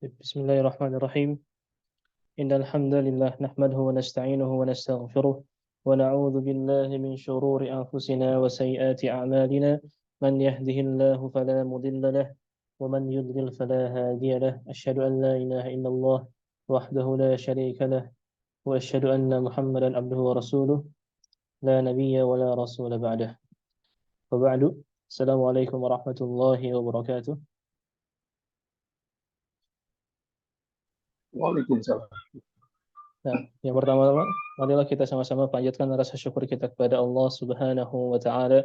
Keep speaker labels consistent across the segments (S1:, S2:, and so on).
S1: بسم الله الرحمن الرحيم إن الحمد لله نحمده ونستعينه ونستغفره ونعوذ بالله من شرور أنفسنا وسيئات أعمالنا من يهده الله فلا مضل له ومن يضلل فلا هادي له أشهد أن لا إله إلا الله وحده لا شريك له وأشهد أن محمدا عبده ورسوله لا نبي ولا رسول بعده وبعد السلام عليكم ورحمة الله وبركاته.
S2: Waalaikumsalam.
S1: Nah, yang pertama-tama, marilah kita sama-sama panjatkan rasa syukur kita kepada Allah Subhanahu wa Ta'ala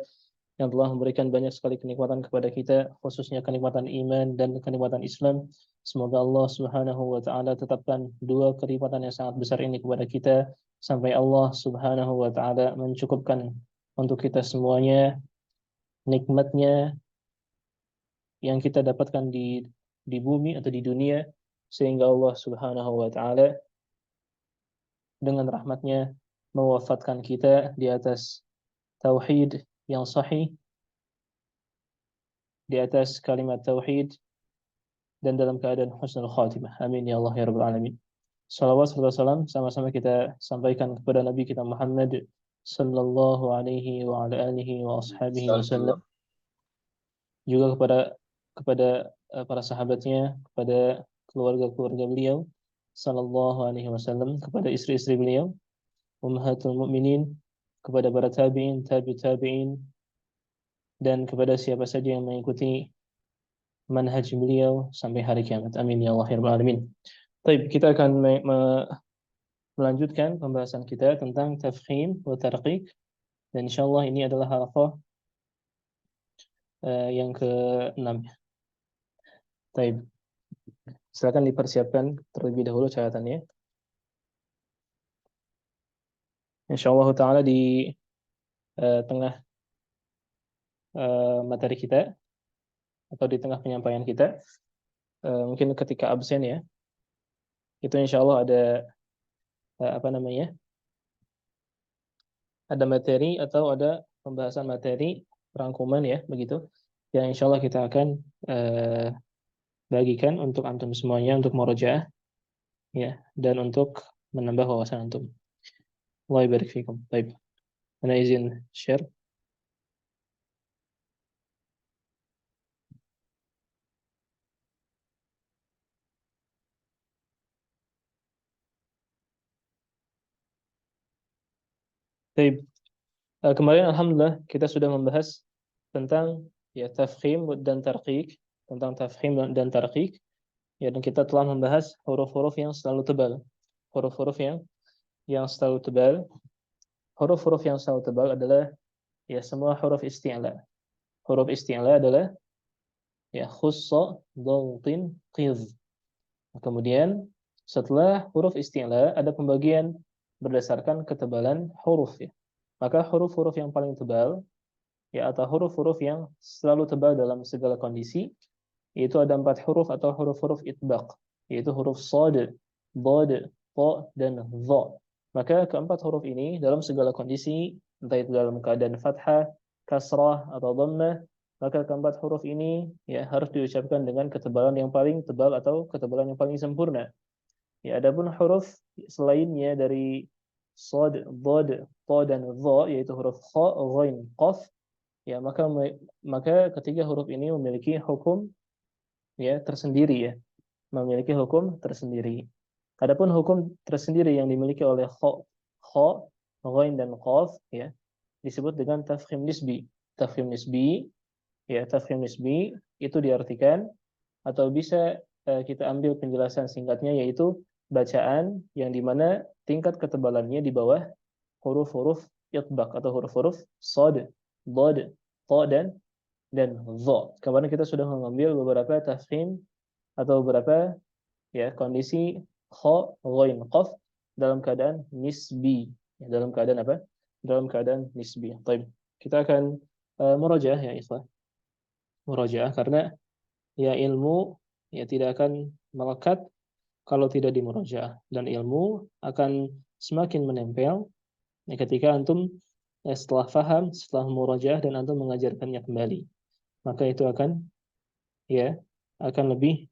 S1: yang telah memberikan banyak sekali kenikmatan kepada kita, khususnya kenikmatan iman dan kenikmatan Islam. Semoga Allah Subhanahu wa Ta'ala tetapkan dua kenikmatan yang sangat besar ini kepada kita sampai Allah Subhanahu wa Ta'ala mencukupkan untuk kita semuanya nikmatnya yang kita dapatkan di bumi atau di dunia, sehingga Allah Subhanahu wa Ta'ala dengan rahmatnya mewafatkan kita di atas tauhid yang sahih, di atas kalimat tauhid dan dalam keadaan husnul khatimah. Amin ya Allah ya rabbal alamin. Salawat serta salam sama-sama kita sampaikan kepada Nabi kita Muhammad sallallahu alaihi wa ala alihi wa ashabihi wasallam, juga kepada para sahabatnya, kepada keluarga-keluarga beliau sallallahu alaihi wasallam, kepada istri-istri beliau ummahatul mukminin, kepada para tabi'in, tabi'in, dan kepada siapa saja yang mengikuti manhaj beliau sampai hari kiamat. Amin ya Allah ya rabbal alamin. Baik, kita akan melanjutkan pembahasan kita tentang tafkhim wa tarqiq, dan insyaallah ini adalah halaqah yang ke-6. Baik. Silakan dipersiapkan terlebih dahulu catatannya. Insyaallah taala di tengah materi kita atau di tengah penyampaian kita, mungkin ketika absen ya, itu insya Allah ada ada materi atau ada pembahasan materi rangkuman ya, begitu, yang insya Allah kita akan bagikan untuk antum semuanya untuk murojaah ya, dan untuk menambah wawasan antum. Allah barik fikum. Baik, ana izin share. Baik, kemarin alhamdulillah kita sudah membahas tentang ya tafkhim dan tarqiq, tentang tafkhim dan tarqiq ya, dan kita telah membahas huruf-huruf yang selalu tebal. Huruf-huruf yang selalu tebal. Huruf-huruf yang selalu tebal adalah ya semua huruf isti'la. Huruf isti'la adalah ya khussa, dhaltin, qidh. Kemudian setelah huruf isti'la ada pembagian berdasarkan ketebalan huruf ya. Maka huruf-huruf yang paling tebal ya, atau huruf-huruf yang selalu tebal dalam segala kondisi, yaitu ada 4 huruf atau huruf-huruf itbaq, yaitu huruf shad, dhad, ta, dan dha. Maka keempat huruf ini dalam segala kondisi, entah itu dalam keadaan fathah, kasrah, atau dhammah, maka keempat huruf ini ya harus diucapkan dengan ketebalan yang paling tebal atau ketebalan yang paling sempurna. Ya, adapun huruf selainnya dari shad, dhad, ta, dan dha, yaitu huruf kha, ghain, qaf, ya maka ketiga huruf ini memiliki hukum ya tersendiri ya, memiliki hukum tersendiri. Adapun hukum tersendiri yang dimiliki oleh kha, ghain, dan qaf ya disebut dengan tafkhim nisbi. Tafkhim nisbi ya, tafkhim nisbi itu diartikan atau bisa kita ambil penjelasan singkatnya, yaitu bacaan yang dimana tingkat ketebalannya di bawah huruf-huruf itbaq atau huruf-huruf shad, dhad, ta, dan dha. Kemarin kita sudah mengambil beberapa tafkhim atau beberapa ya kondisi kha, ghain, qaf dalam keadaan nisbi. Ya, dalam keadaan apa? Dalam keadaan nisbi. Baik, kita akan murajaah ya ikhwah. Murajaah karena ya ilmu ya tidak akan melekat kalau tidak dimurajaah, dan ilmu akan semakin menempel ya, ketika antum setelah faham, setelah murajaah dan antum mengajarkannya kembali, maka itu akan ya akan lebih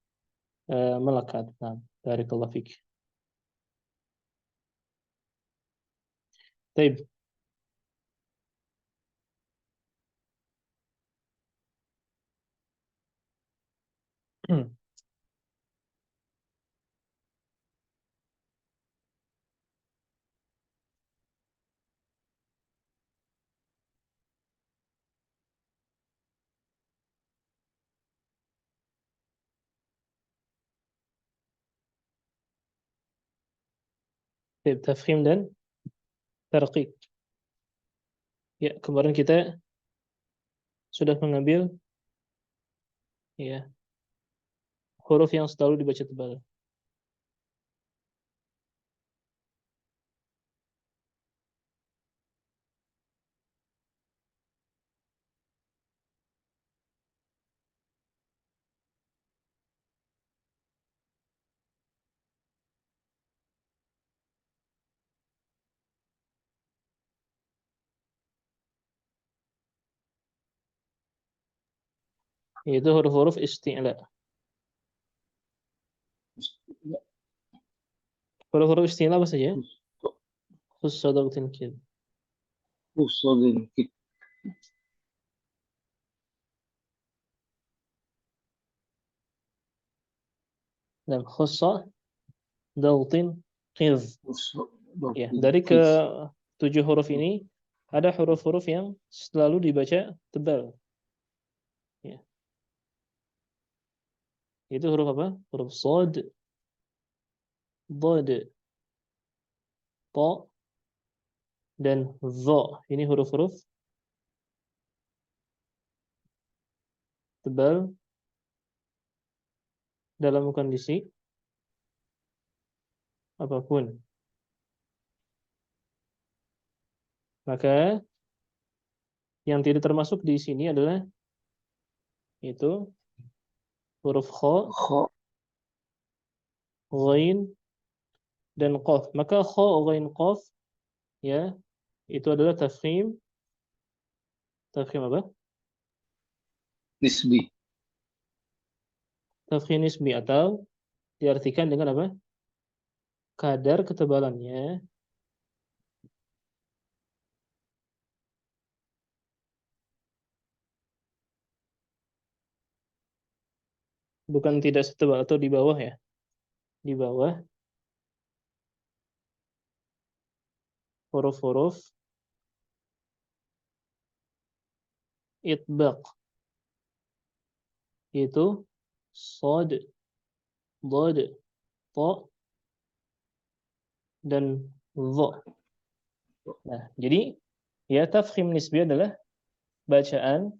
S1: melekat. Nah, barakallahu fik. Baik. Baik, tafkhim dan tarqiq. Ya, kemarin kita sudah mengambil ya huruf yang selalu dibaca tebal. Yaitu huruf-huruf isti'la. Huruf-huruf isti'la apa saja? Khusus kid. Dan khusus dautin qidh. Ya, dari ke 7 huruf ini ada huruf-huruf yang selalu dibaca tebal. Ya. Itu huruf apa? Huruf shad, dad, ta, dan dha. Ini huruf-huruf tebal dalam kondisi apapun. Maka yang tidak termasuk di sini adalah itu huruf kha, ghain, dan qaf. Maka kha, ghain, qaf ya itu adalah tafkhim. Tafkhim apa?
S2: Nisbi.
S1: Tafkhim nisbi atau diartikan dengan apa? Kadar ketebalannya bukan tidak setebal atau di bawah ya. Di bawah huruf-huruf itbaq, yaitu shad, dad, ta, dan dha. Nah, jadi ya tafkhim nisbi adalah bacaan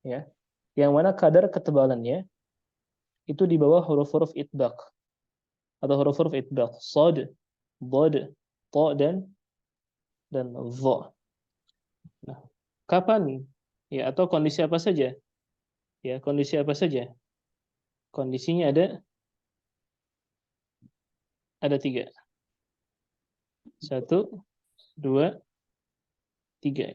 S1: ya yang mana kadar ketebalannya itu di bawah huruf-huruf itbaq atau huruf-huruf itbaq, shad, dad, ta, dan dha. Nah, kapan ya atau kondisi apa saja? Ya, kondisi apa saja? Kondisinya ada 3. 1, 2, 3.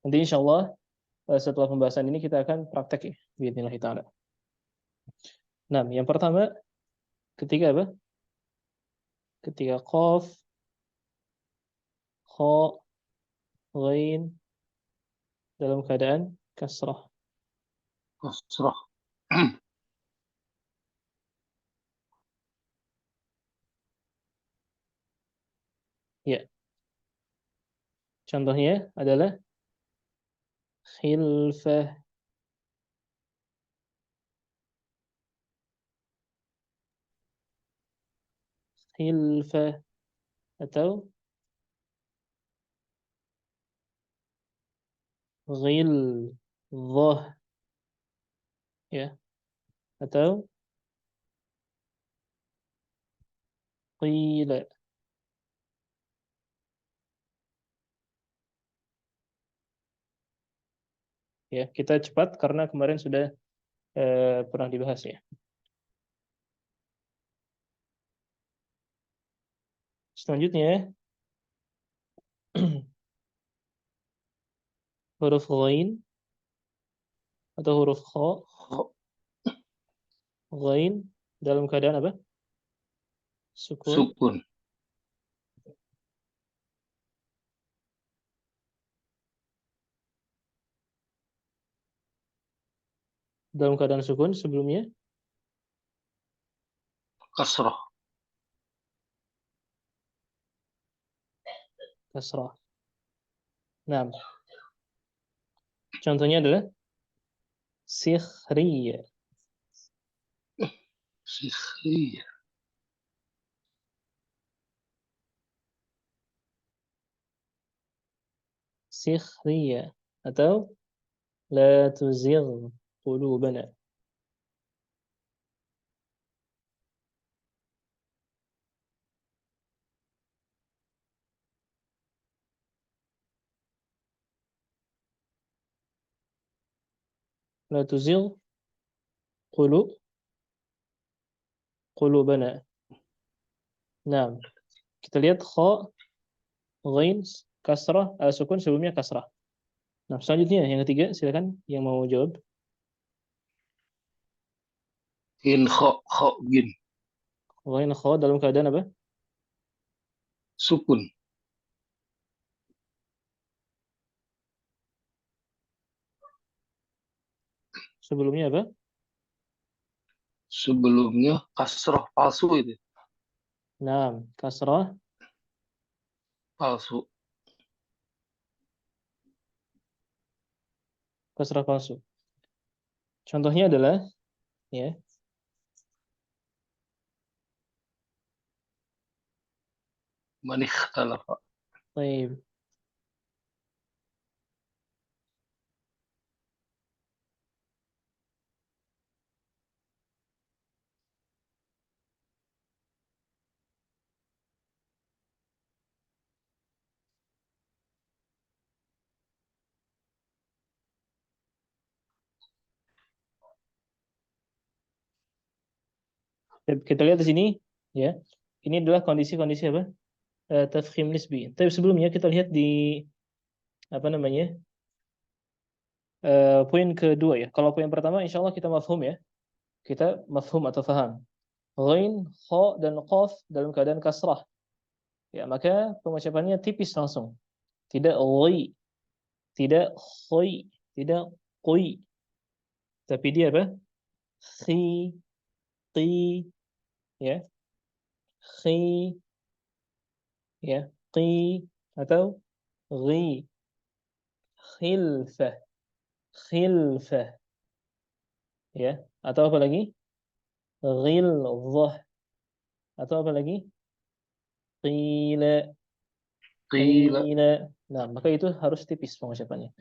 S1: Nanti insya Allah setelah pembahasan ini kita akan praktek ya, biidznillah taala. Nah, yang pertama ketika apa? Ketika qaf, kha, ghain dalam keadaan kasrah.
S2: Kasrah.
S1: Ya, contohnya adalah khilfah, khilfah atau ghilzah ya atau qila. Ya, kita cepat karena kemarin sudah pernah dibahas ya. Selanjutnya huruf ghain atau huruf kha,
S2: kha,
S1: ghain dalam keadaan apa? Sukun.
S2: sukun,
S1: Dalam keadaan sukun sebelumnya
S2: kasrah,
S1: kasrah. Nah, contohnya adalah sikhriya.
S2: sikhriya,
S1: Sikhriya atau la tuzigh qulubana. La tuzigh qulubana. Nah, kita lihat kha, ghain, kasrah, sukun sebelumnya kasrah. Nah, selanjutnya yang ketiga, silakan yang mau jawab.
S2: gin, kha, gin,
S1: Ghain kha dalam keadaan apa?
S2: sukun,
S1: Sebelumnya apa?
S2: sebelumnya kasrah palsu itu,
S1: Nah, kasrah,
S2: palsu,
S1: kasrah palsu. Contohnya adalah ya,
S2: manikhtalafa,
S1: baik. Kita lihat di sini ya. Ini adalah kondisi-kondisi apa? Tafkhim nisbi. Tapi sebelumnya kita lihat di apa namanya? Poin kedua ya. Kalau poin pertama insya Allah kita mafhum ya. Kita mafhum atau faham. Ghain, kha dan qaf dalam keadaan kasrah. Ya, maka pengucapannya tipis langsung. Tidak ghi, tidak khoi, tidak qoi. Tapi dia apa? Khi, qi, ya. Khi, ya. Qi atau ghi. Khilfah, khilfah, ya. Atau apa lagi? Ghilzah. Atau apa lagi? Qila,
S2: qila,
S1: qila. Nah, maka itu harus tipis pengucapannya.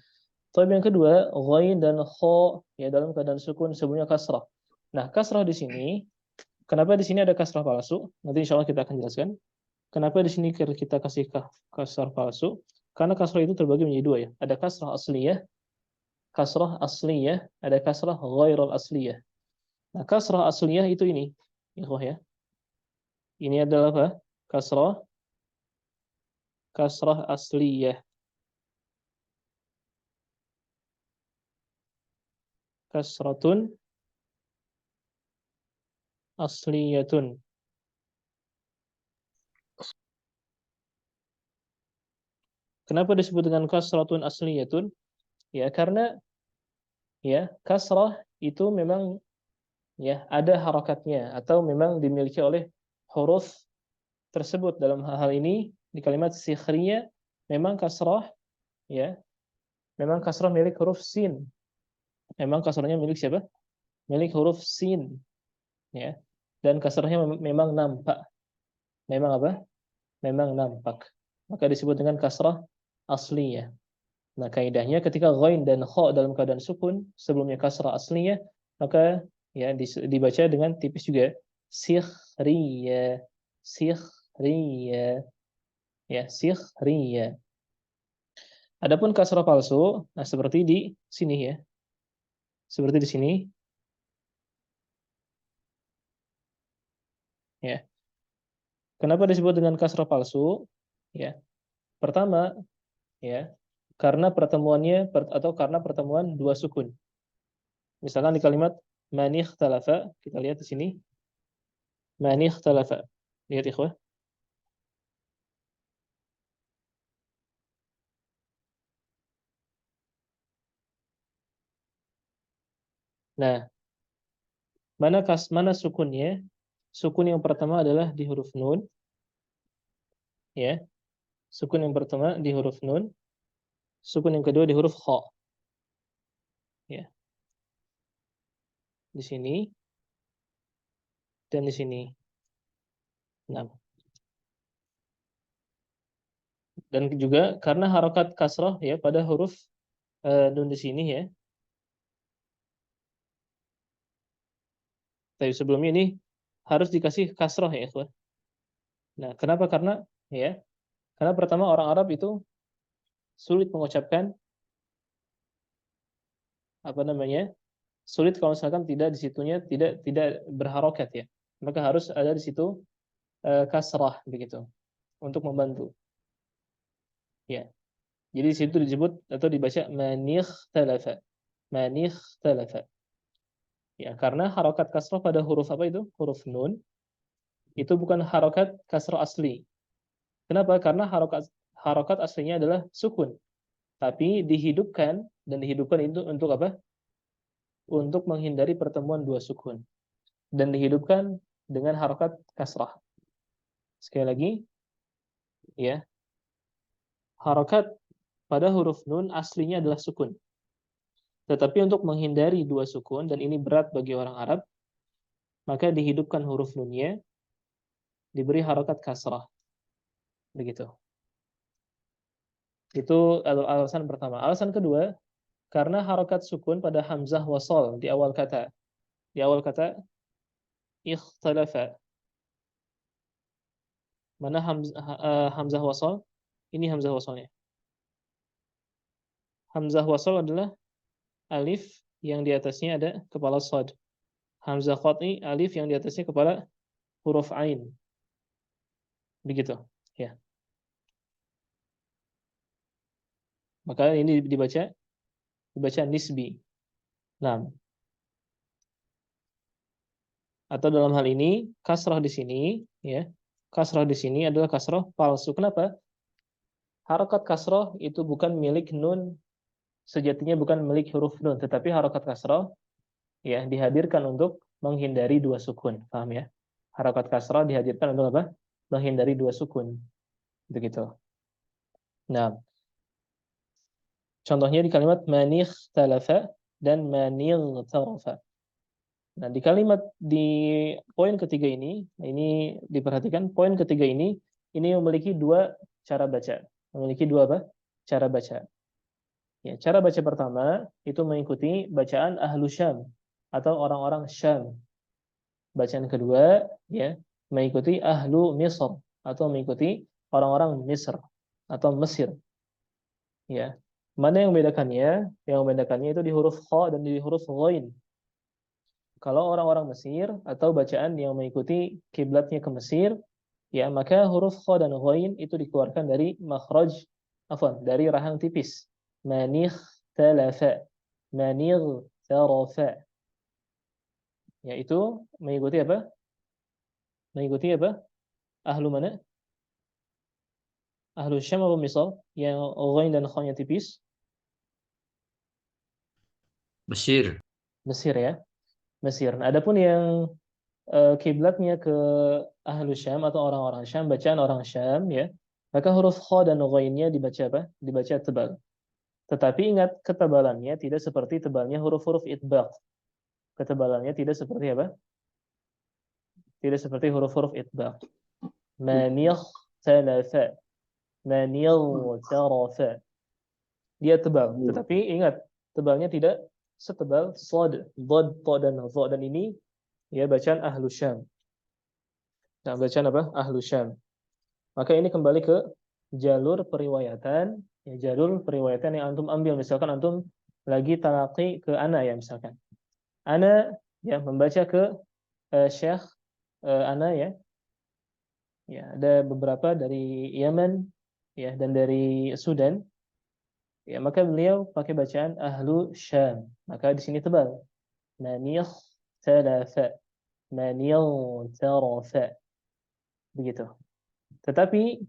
S1: Tapi yang kedua, ghain dan kha ya dalam keadaan sukun sebelumnya kasrah. Nah, kasrah di sini, kenapa di sini ada kasrah palsu? Nanti insya Allah kita akan jelaskan. Kenapa di sini kita kasih kasrah palsu? Karena kasrah itu terbagi menjadi dua ya. Ada kasrah asliyah, ada kasrah ghairul asliyah. Nah, kasrah asliyah itu ini, ikhwah ya. Ini adalah apa? Kasrah asliyah. Kasratun asliyatun. Kenapa disebut dengan kasratun asliyatun? Ya, karena ya kasrah itu memang ya ada harakatnya atau memang dimiliki oleh huruf tersebut. Dalam hal ini di kalimat sikhriyah memang kasrah ya, memang kasrah milik huruf sin. Memang kasrahnya milik siapa? Milik huruf sin ya. Dan kasrahnya memang nampak. Memang apa? Memang nampak. Maka disebut dengan kasrah asliyah. Nah, kaidahnya ketika ghain dan kha dalam keadaan sukun sebelumnya kasrah asliyah, maka ya dibaca dengan tipis juga sikhriya, sikhriya, ya sikhriya. Adapun kasrah palsu, nah seperti di sini ya. Seperti di sini ya. Kenapa disebut dengan kasrah palsu? Ya. Pertama, ya, karena pertemuannya atau karena pertemuan dua sukun. Misalkan di kalimat man ikhtalafa, kita lihat di sini man ikhtalafa. Lihat ikhwah. Nah, mana sukunnya? Sukun yang pertama adalah di huruf nun, ya. Sukun yang pertama di huruf nun, sukun yang kedua di huruf kha, ya. Di sini dan di sini. Nah, dan juga karena harokat kasrah ya pada huruf nun di sini ya. Tapi sebelumnya ini harus dikasih kasrah ya, ikhwah. Nah, kenapa? Karena pertama orang Arab itu sulit mengucapkan apa namanya? Sulit kalau misalkan tidak di situnya tidak berharokat ya. Maka harus ada di situ kasrah begitu untuk membantu. Ya. Jadi di situ disebut atau dibaca manikh talafa. Manikh talafa. Ya, karena harokat kasrah pada huruf apa itu? Huruf nun itu bukan harokat kasrah asli. Kenapa? Karena harokat aslinya adalah sukun. Tapi dihidupkan, dan dihidupkan itu untuk apa? Untuk menghindari pertemuan dua sukun. Dan dihidupkan dengan harokat kasrah. Sekali lagi, ya, harokat pada huruf nun aslinya adalah sukun. Tetapi untuk menghindari dua sukun, dan ini berat bagi orang Arab, maka dihidupkan huruf nunnya, diberi harokat kasrah. Begitu. Itu alasan pertama. Alasan kedua, karena harokat sukun pada hamzah wasol di awal kata. Di awal kata, ikhtalafa. Mana hamzah wasol? Ini hamzah wasolnya. Hamzah wasol adalah alif yang di atasnya ada kepala shad. Hamzah qat'i alif yang di atasnya kepala huruf ain. Begitu, ya. Maka ini dibaca nisbi. Nah, atau dalam hal ini kasrah di sini, ya. Kasrah di sini adalah kasrah palsu. Kenapa? Harokat kasrah itu bukan milik nun, sejatinya bukan milik huruf nun, tetapi harokat kasrah ya dihadirkan untuk menghindari dua sukun. Paham ya? Harokat kasrah dihadirkan untuk apa? Menghindari dua sukun. Begitu. Nah, contohnya di kalimat manikh talafa dan manil tarafa. Nah, di kalimat di poin ketiga ini diperhatikan poin ketiga ini memiliki dua cara baca. Memiliki dua apa? Cara baca. Ya, cara baca pertama itu mengikuti bacaan ahlu Syam atau orang-orang Syam. Bacaan kedua ya mengikuti ahlu Misr atau mengikuti orang-orang Misr atau Mesir. Ya. Mana yang membedakannya? Yang membedakannya itu di huruf kha dan di huruf ghain. Kalau orang-orang Mesir atau bacaan yang mengikuti kiblatnya ke Mesir, ya maka huruf kha dan ghain itu dikeluarkan dari makhraj dari rahang tipis. Manikh talafa, manigh tarafa. Yaitu mengikuti apa? Mengikuti apa? Ahlu mana? Ahlu Syam atau Misal yang ghain dan kha-nya tipis?
S3: Mesir.
S1: Mesir ya. Mesir. Nah, adapun yang kiblatnya ke ahlu Syam atau orang-orang Syam, bacaan orang Syam ya, maka huruf kha dan ghainnya dibaca apa? Dibaca tebal. Tetapi ingat ketebalannya tidak seperti tebalnya huruf-huruf itbaq. Ketebalannya tidak seperti apa? Tidak seperti huruf-huruf itbaq. Manikh talafa, manil tarafa. Dia tebal, tetapi ingat tebalnya tidak setebal shad, dhad, ta dan dha, dan ini ya bacaan ahlu Syam. Nah, bacaan apa? Ahlu Syam. Maka ini kembali ke jalur periwayatan, ya, jalur periwayatan yang antum ambil. Misalkan antum lagi talaqi ke ana ya misalkan. Ana ya membaca ke Syekh ana ya. Ya, ada beberapa dari Yaman ya dan dari Sudan. Ya, maka beliau pakai bacaan ahlu Syam. Maka di sini tebal. maniyah talafa, maniyah tarafa. Begitu. Tetapi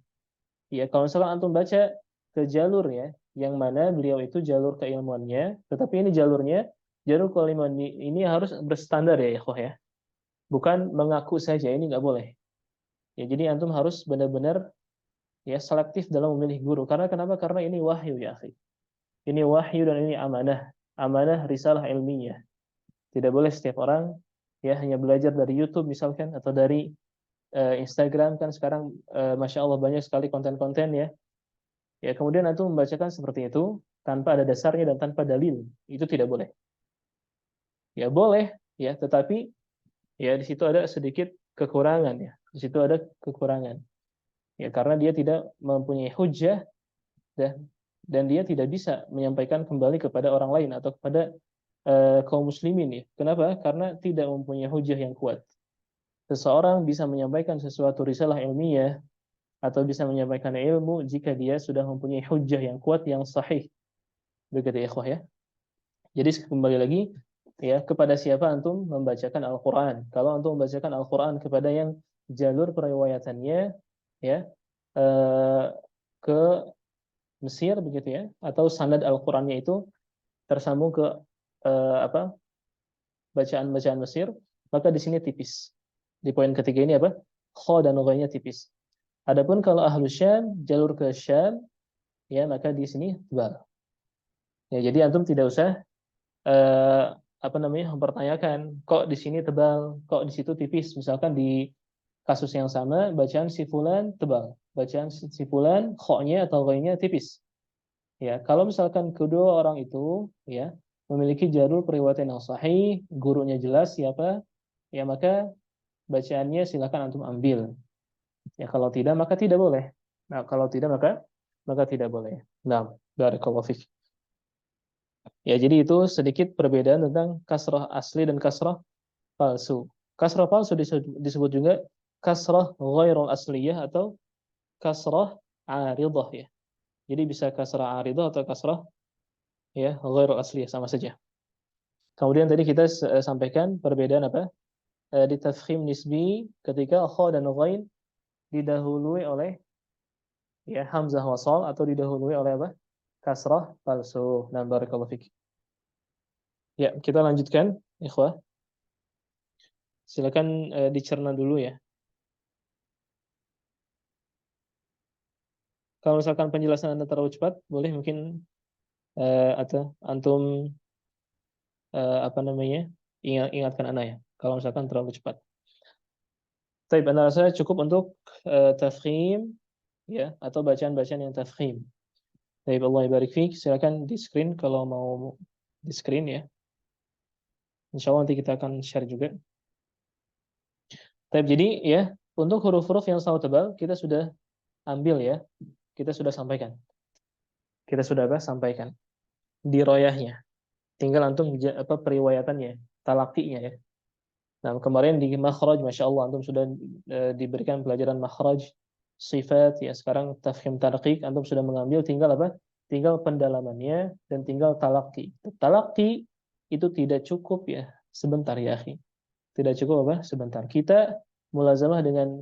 S1: ya kalau misalkan antum baca ke jalur ya, yang mana beliau itu jalur keilmuannya, tetapi ini jalurnya jalur keilmuan ini harus berstandar ya ikhwah ya. Bukan mengaku saja, ini nggak boleh. Ya, jadi antum harus benar-benar ya selektif dalam memilih guru. Karena kenapa? Karena ini wahyu ya akhi. Ini wahyu dan ini amanah. Amanah risalah ilmiah. Tidak boleh setiap orang ya hanya belajar dari YouTube misalkan atau dari Instagram kan sekarang masya Allah banyak sekali konten-konten ya. Ya kemudian antum membacakan seperti itu tanpa ada dasarnya dan tanpa dalil. Itu tidak boleh. Ya boleh ya, tetapi ya di situ ada sedikit kekurangan ya. Di situ ada kekurangan. Ya karena dia tidak mempunyai hujjah dan dia tidak bisa menyampaikan kembali kepada orang lain atau kepada kaum muslimin ya. Kenapa? Karena tidak mempunyai hujjah yang kuat. Seseorang bisa menyampaikan sesuatu risalah ilmiah atau bisa menyampaikan ilmu jika dia sudah mempunyai hujjah yang kuat yang sahih. Begitu ya ikhwah ya. Jadi kembali lagi ya kepada siapa antum membacakan Al-Qur'an. Kalau antum membacakan Al-Qur'an kepada yang jalur periwayatannya ya eh, ke Mesir begitu ya atau sanad Al-Qur'annya itu tersambung ke apa bacaan-bacaan Mesir, maka di sini tipis. Di poin ketiga ini apa? Kha dan ghainnya tipis. Adapun kalau ahlu Syam, jalur ke Syam, ya maka di sini tebal. Ya, jadi antum tidak usah eh, apa namanya mempertanyakan kok di sini tebal, kok di situ tipis. Misalkan di kasus yang sama bacaan si fulan tebal, bacaan si fulan kha-nya atau ghainnya tipis. Ya, kalau misalkan kedua orang itu ya memiliki jalur periwayatan yang sahih, gurunya jelas siapa, ya maka bacaannya silakan antum ambil. Ya kalau tidak maka tidak boleh. Nah, kalau tidak maka tidak boleh. Nah, barakallahu fik. Ya, jadi itu sedikit perbedaan tentang kasrah asli dan kasrah palsu. Kasrah palsu disebut juga kasrah ghairul asliyah atau kasrah aridah ya. Jadi bisa kasrah aridah atau kasrah ya ghairul asliyah sama saja. Kemudian tadi kita sampaikan perbedaan apa? Di tafkhim nisbi ketika kha dan ghain didahului oleh ya hamzah wasal atau didahului oleh apa? Kasrah palsu. Nah, barakallahu fik. Ya, kita lanjutkan, ikhwah. Silakan dicerna dulu ya. Kalau misalkan penjelasan Anda terlalu cepat, boleh mungkin atau antum apa namanya? Ingatkan Anda ya. Kalau misalkan terlalu cepat. Tapi Anda rasa cukup untuk tafkhim ya atau bacaan-bacaan yang tafkhim. Baik, Allah barik fiik. Silakan di screen kalau mau di screen ya. Insya Allah nanti kita akan share juga. Tapi jadi ya, untuk huruf-huruf yang selalu tebal kita sudah ambil ya. Kita sudah sampaikan. Kita sudah apa? Sampaikan di royahnya. Tinggal antum apa periwayatannya, talaqinya ya. Nah, kemarin di makhraj, Masya Allah, antum sudah diberikan pelajaran makhraj, sifat, ya sekarang tafkhim tarqiq, antum sudah mengambil, tinggal apa? Tinggal pendalamannya, dan tinggal talaqi. Talaqi itu tidak cukup ya, sebentar ya, akhi. Tidak cukup apa? Sebentar. Kita mulazamah dengan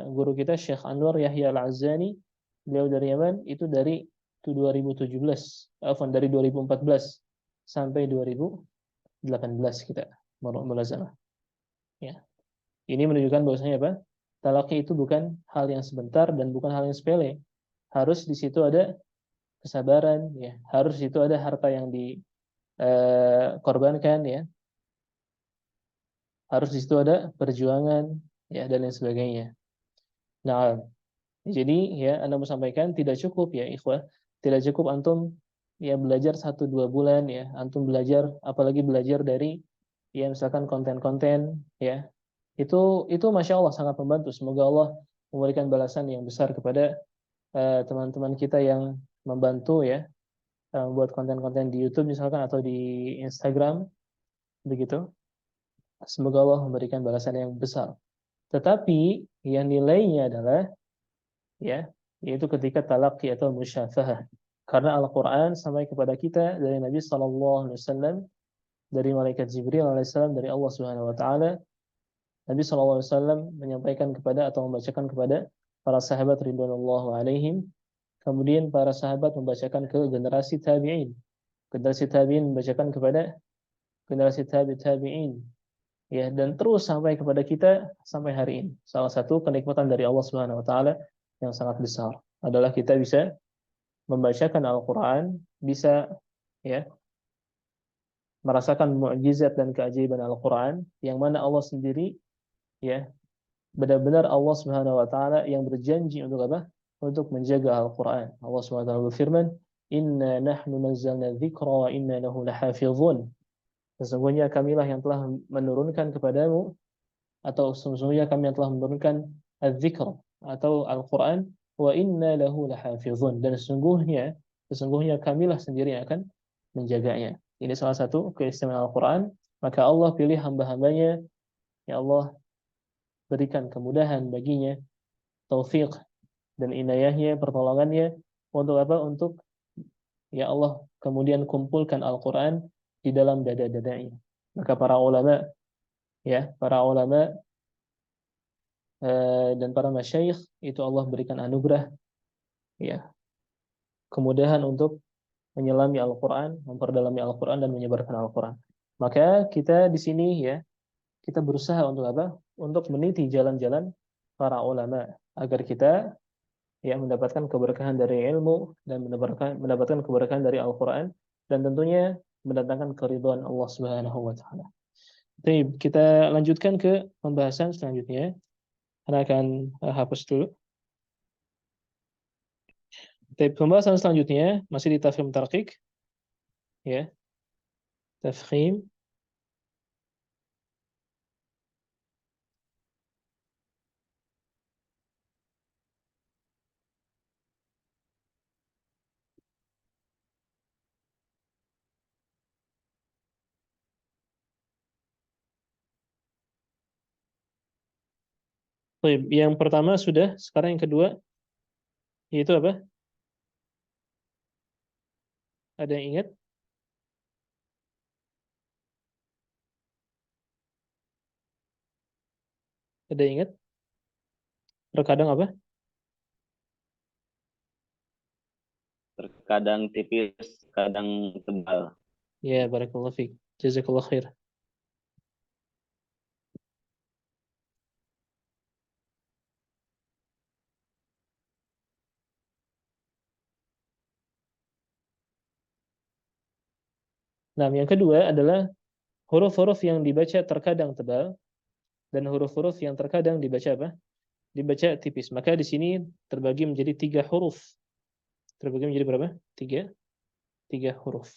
S1: guru kita, Syekh Anwar Yahya Al-Azzani, beliau dari Yaman, itu dari 2017, dari 2014 sampai 2018 kita mulazamah. Ya. Ini menunjukkan bahwasanya apa? Talaqi itu bukan hal yang sebentar dan bukan hal yang sepele. Harus di situ ada kesabaran, ya. Harus di situ ada harta yang dikorbankan, ya. Harus di situ ada perjuangan, ya, dan lain sebagainya. Nah, jadi ya Anda mau sampaikan tidak cukup ya, ikhwah. Tidak cukup antum ya belajar 1-2 bulan ya. Antum belajar, apalagi belajar dari ya misalkan konten-konten ya itu masya Allah sangat membantu. Semoga Allah memberikan balasan yang besar kepada teman-teman kita yang membantu ya membuat konten-konten di YouTube misalkan atau di Instagram begitu. Semoga Allah memberikan balasan yang besar. Tetapi yang nilainya adalah ya yaitu ketika talaqi atau musyafahah. Karena Al-Qur'an sampai kepada kita dari Nabi sallallahu alaihi wasallam dari malaikat Jibril alaihissalam dari Allah Subhanahu wa taala. Nabi SAW menyampaikan kepada atau membacakan kepada para sahabat ridwanullahu alaihim. Kemudian para sahabat membacakan ke generasi tabi'in. Generasi tabi'in membacakan kepada generasi tabi'in. Ya, dan terus sampai kepada kita sampai hari ini. Salah satu kenikmatan dari Allah Subhanahu wa taala yang sangat besar adalah kita bisa membacakan Al-Qur'an, bisa ya merasakan mukjizat dan keajaiban Al-Qur'an yang mana Allah sendiri ya benar-benar Allah Subhanahu wa taala yang berjanji untuk apa? Untuk menjaga Al-Qur'an. Allah Subhanahu wa taala berfirman, "Inna nahnu nazzalna dzikra wa inna lahu lahafizun." Sesungguhnya kamilah yang telah menurunkan kepadamu atau sesungguhnya kami yang telah menurunkan az-dzikr atau Al-Qur'an wa inna lahu lahafizun dan sesungguhnya kamilah sendiri yang akan menjaganya. Ini salah satu keistimewaan Al-Qur'an, maka Allah pilih hamba-hambanya, ya Allah berikan kemudahan baginya, taufik dan inayahnya, pertolongannya untuk apa? Untuk ya Allah kemudian kumpulkan Al-Qur'an di dalam dada-dadanya. Maka para ulama dan para masyayikh itu Allah berikan anugerah ya kemudahan untuk menyelami Al-Qur'an, memperdalami Al-Qur'an dan menyebarkan Al-Qur'an. Maka kita di sini ya kita berusaha untuk apa? Untuk meniti jalan-jalan para ulama agar kita ya mendapatkan keberkahan dari ilmu dan mendapatkan keberkahan dari Al-Qur'an dan tentunya mendatangkan keridhaan Allah Subhanahu wa taala. Baik, kita lanjutkan ke pembahasan selanjutnya. Saya akan hapus dulu. Baik, pembahasan selanjutnya masih di tafkhim tarqiq ya. Tafkhim. Baik, yang pertama sudah, sekarang yang kedua yaitu apa? Ada yang ingat? Ada yang ingat? Terkadang apa?
S3: Terkadang tipis, kadang tebal.
S1: Ya, barakallahu fiik. Jazakallahu khair. Nah, yang kedua adalah huruf-huruf yang dibaca terkadang tebal dan huruf-huruf yang terkadang dibaca apa? Dibaca tipis. Maka di sini terbagi menjadi 3 huruf. Terbagi menjadi berapa? 3 huruf.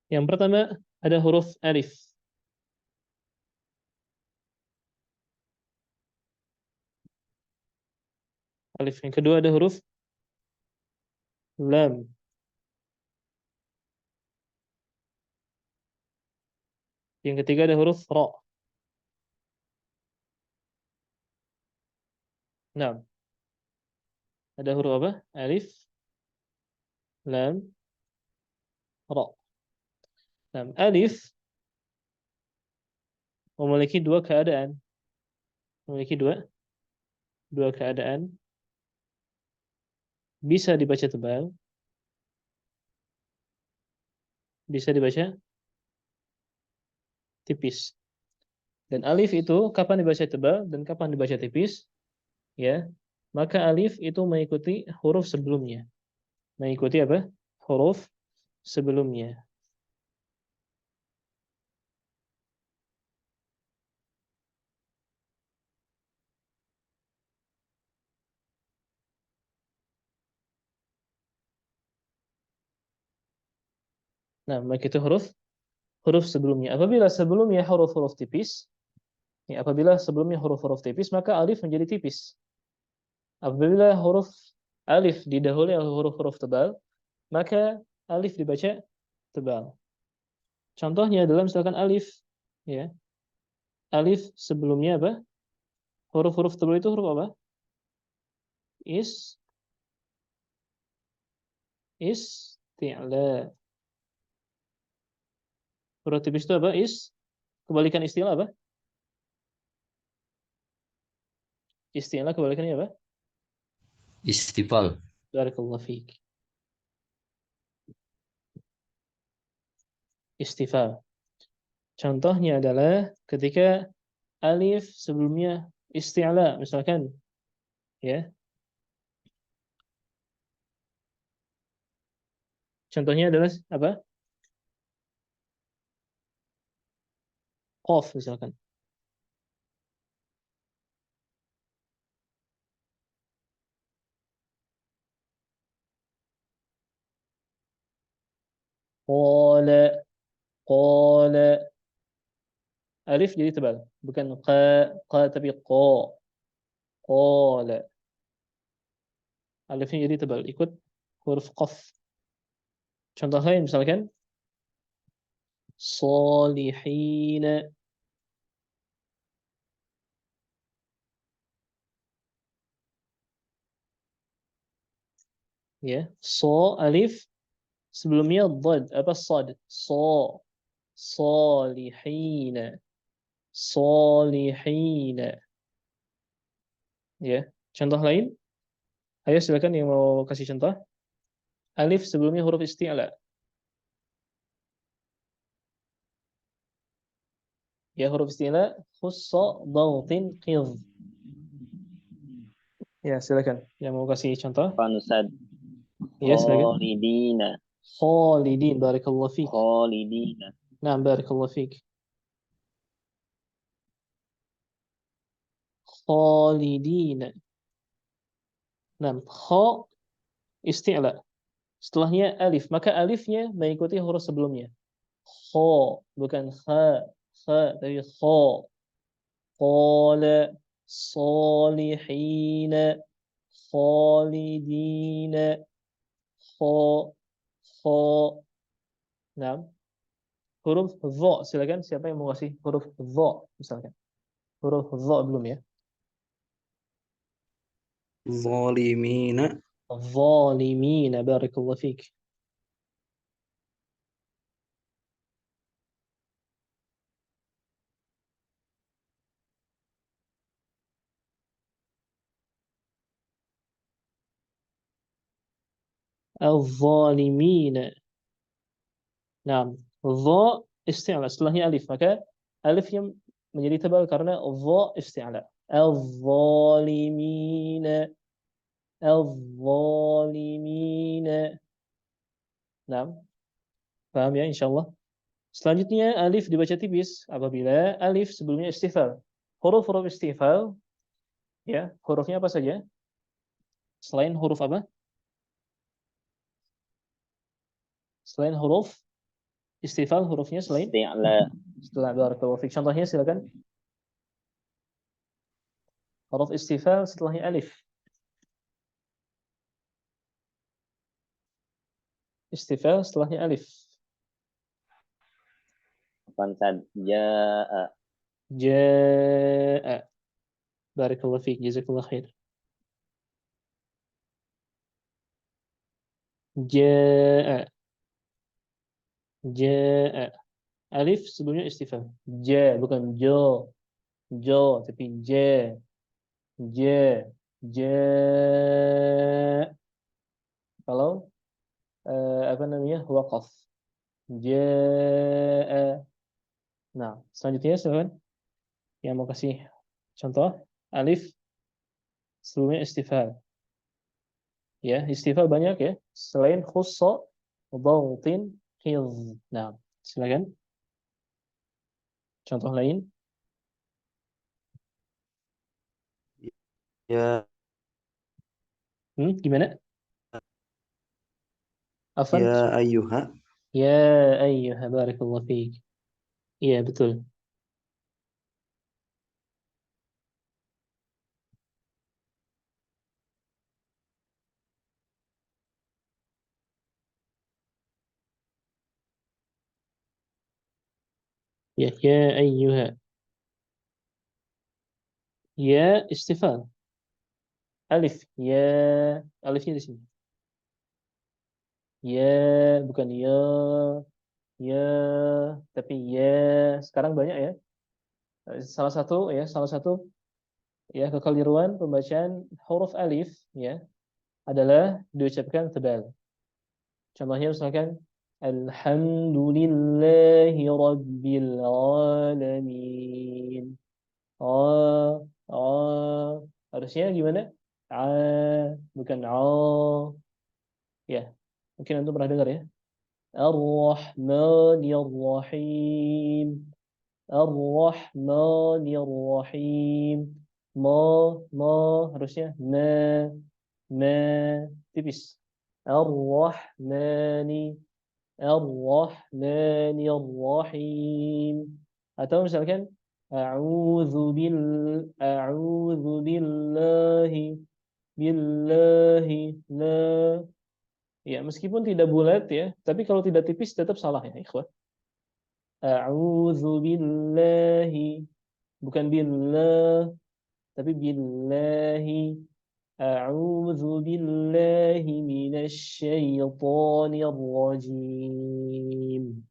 S1: Yang pertama ada huruf alif. Alif. Yang kedua ada huruf lam. Yang ketiga ada huruf ra. Nah, ada huruf apa? Alif, lam, ra. Nah, alif memiliki dua keadaan. Memiliki dua keadaan. Bisa dibaca tebal, bisa dibaca tipis. Dan alif itu kapan dibaca tebal dan kapan dibaca tipis? Ya, maka alif itu mengikuti huruf sebelumnya. Mengikuti apa? Huruf sebelumnya. Nah, mengikuti huruf sebelumnya. Apabila sebelumnya huruf-huruf tipis, ya, apabila sebelumnya huruf-huruf tipis, maka alif menjadi tipis. Apabila huruf alif didahului oleh huruf-huruf tebal, maka alif dibaca tebal. Contohnya dalam misalkan alif, ya, alif sebelumnya apa? Huruf-huruf tebal itu huruf apa? Isti'la. Huruf tipis itu apa? Kebalikan istilah apa? Istilah kebalikannya apa?
S4: Istifal.
S1: Barakallahu fiik. Istifal. Contohnya adalah ketika alif sebelumnya isti'la, misalkan, ya. Contohnya adalah apa? Qaf misalkan. Qala, qala. Alif jadi tebal, bukan qa tapi qa. Qala. Alifnya jadi tebal, ikut huruf qaf. Contoh lain misalkan salihina. Ya, so alif sebelumnya dhad apa sad. Salihina. Salihina. Ya, contoh lain. Ayo silakan yang mau kasih contoh. Alif sebelumnya huruf isti'la. Ya, huruf isti'la khussa dhautin qidh. Ya, silakan yang mau kasih contoh.
S3: Fanusad.
S1: Ya, silakan.
S3: Khalidina.
S1: Khalidin, barakallahu fiik.
S3: Khalidina.
S1: Nah, barakallahu fiik. Khalidin. Nah, kha isti'la. Setelahnya alif, maka alifnya mengikuti huruf sebelumnya. Kha, bukan kha. Kha, tapi kha. Qala, salihina, khalidina, kha, kha. Nah, huruf dha, silakan siapa yang mau kasih huruf dha misalkan. Huruf dha belum ya?
S4: Zalimina.
S1: Zalimina, barakallahu fiik. Al-zalimina. Nah, dha isti'la, setelahnya alif, maka alifnya menjadi tebal karena dha isti'la. Al-zalimina, al-zalimina. Nah, paham ya insyaallah. Selanjutnya alif dibaca tipis apabila alif sebelumnya istifal. Huruf-huruf istifal, ya, hurufnya apa saja? Selain huruf apa? Selain huruf istifal, hurufnya selain
S3: Isti'la.
S1: setelah barakallahu fiik. Contohnya silakan. Huruf istifal setelahnya alif. Istifal setelahnya alif.
S3: Fansad. Ja'a.
S1: Jaa. Barakallahu fiik. Jazakallahu khair. Jaa. Jaa. Alif sebelumnya istifal. Ja, bukan jo. Jo, tapi ja. Ja. Ja. Kalau apa namanya? Waqaf. Jaa. Nah, selanjutnya silakan yang mau kasih contoh alif sebelumnya istifal. Ya, istifal banyak ya. Selain khussa, dhautin, khidz. Nah, silakan. Contoh lain.
S4: Ya,
S1: Gimana? Afan?
S4: ya ayyuha.
S1: Ya ayyuha, barakallahu fiik. Iya, betul. Ya ayyuha. Ya istifal. Alif. Ya. Alifnya di sini. Ya, bukan ya. Ya, tapi ya. Sekarang banyak ya. Salah satu ya kekeliruan pembacaan huruf alif ya adalah diucapkan tebal. Contohnya misalkan Alhamdulillahi Rabbil Alamin. Oh, oh. Harusnya gimana? A, bukan A. Ya, mungkin Anda pernah dengar ya. Ar-Rahmanir-Rahim. Ar-Rahmanir-Rahim. Ma, ma. Harusnya ma. Tipis. Ar-Rahmani. Ar-Rahmanir-Rahim. Atau misalkan A'udzu billahi la. Ya, meskipun tidak bulat ya, tapi kalau tidak tipis tetap salah ya, ikhwah. A'udzu billahi, bukan billah, tapi billahi. A'udzu billahi minasy syaithanir rajim.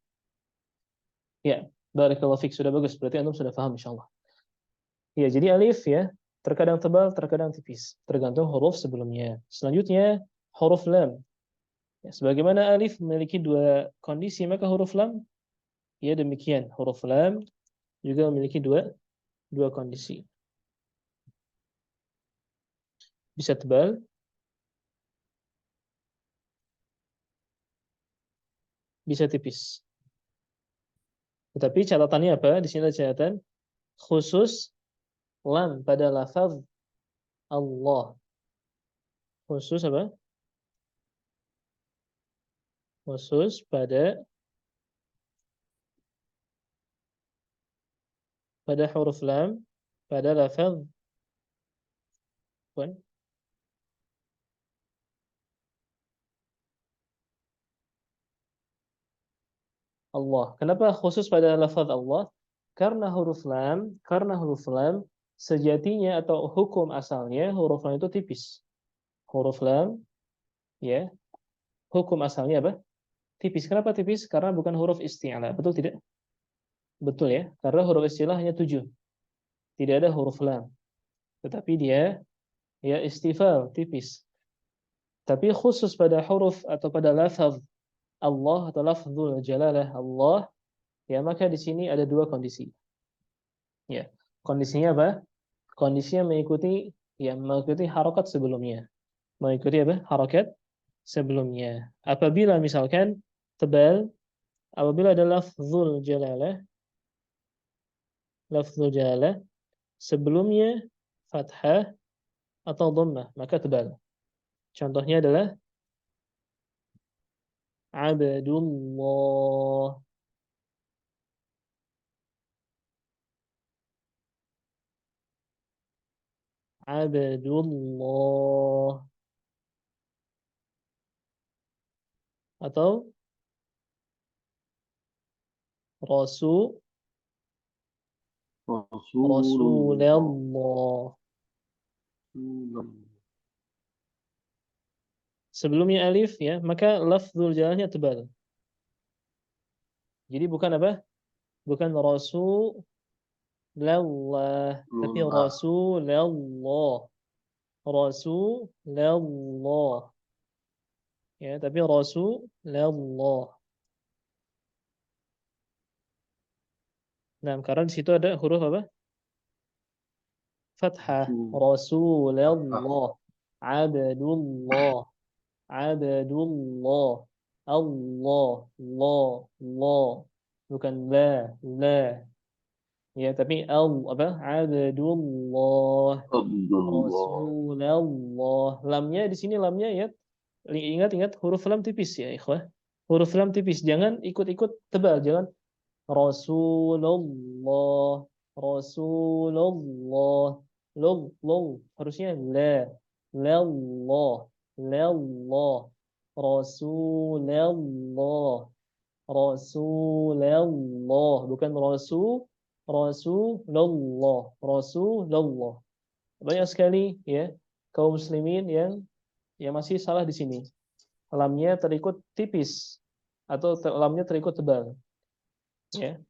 S1: Ya, barakallahu fik, sudah bagus. Berarti antum sudah paham insyaallah. Ya, jadi alif ya, terkadang tebal, terkadang tipis, tergantung huruf sebelumnya. Selanjutnya huruf lam. Ya, sebagaimana alif memiliki dua kondisi, maka huruf lam ya demikian. Huruf lam juga memiliki dua kondisi. Bisa tebal, bisa tipis. Tetapi catatannya apa? Di sini ada catatan khusus lam pada lafaz Allah. Khusus apa? Khusus pada huruf lam pada lafaz Allah. Kenapa khusus pada lafaz Allah? Karena huruf lam sejatinya atau hukum asalnya huruf lam itu tipis. Huruf lam ya, hukum asalnya apa? Tipis. Kenapa tipis? Karena bukan huruf isti'la. Betul tidak? Betul ya. Karena huruf isti'la hanya 7. Tidak ada huruf lam. Tetapi dia ya istifal, tipis. Tapi khusus pada huruf atau pada lafaz Allah atau lafzul jalalah Allah, ya maka di sini ada dua kondisi. Ya. Kondisinya apa? Kondisinya mengikuti harokat sebelumnya. Mengikuti apa? Harokat sebelumnya. Apabila misalkan tebal, apabila ada lafzul jalalah sebelumnya fathah atau dhammah, maka tebal. Contohnya adalah Abdullah. Abdullah. Atau
S2: Rasulullah.
S1: Rasulullah. Sebelumnya alif ya, maka lafzul jalalnya tebal. Jadi bukan apa? Bukan Rasulullah, tapi Rasulullah. Rasulullah. Ya, tapi Rasulullah. Nah, karena di situ ada huruf apa? Fathah. Rasulullah. Abdullah. Abdullah. Allah. Allah. Bukan la. Ya, tapi apa? Abdullah.
S2: Abdullah.
S1: Rasulullah. Lamnya di sini lamnya ya. Ingat huruf lam tipis ya, ikhwah. Huruf lam tipis. Jangan ikut-ikut tebal. Jangan Rasulullah. Rasulullah. Long. Harusnya la. Lallah. Lallah. Rasulullah. Rasulullah. Bukan Rasulullah. Rasulullah. Banyak sekali ya kaum muslimin yang masih salah di sini. Lamnya terikut tipis atau lamnya terikut tebal. Ya.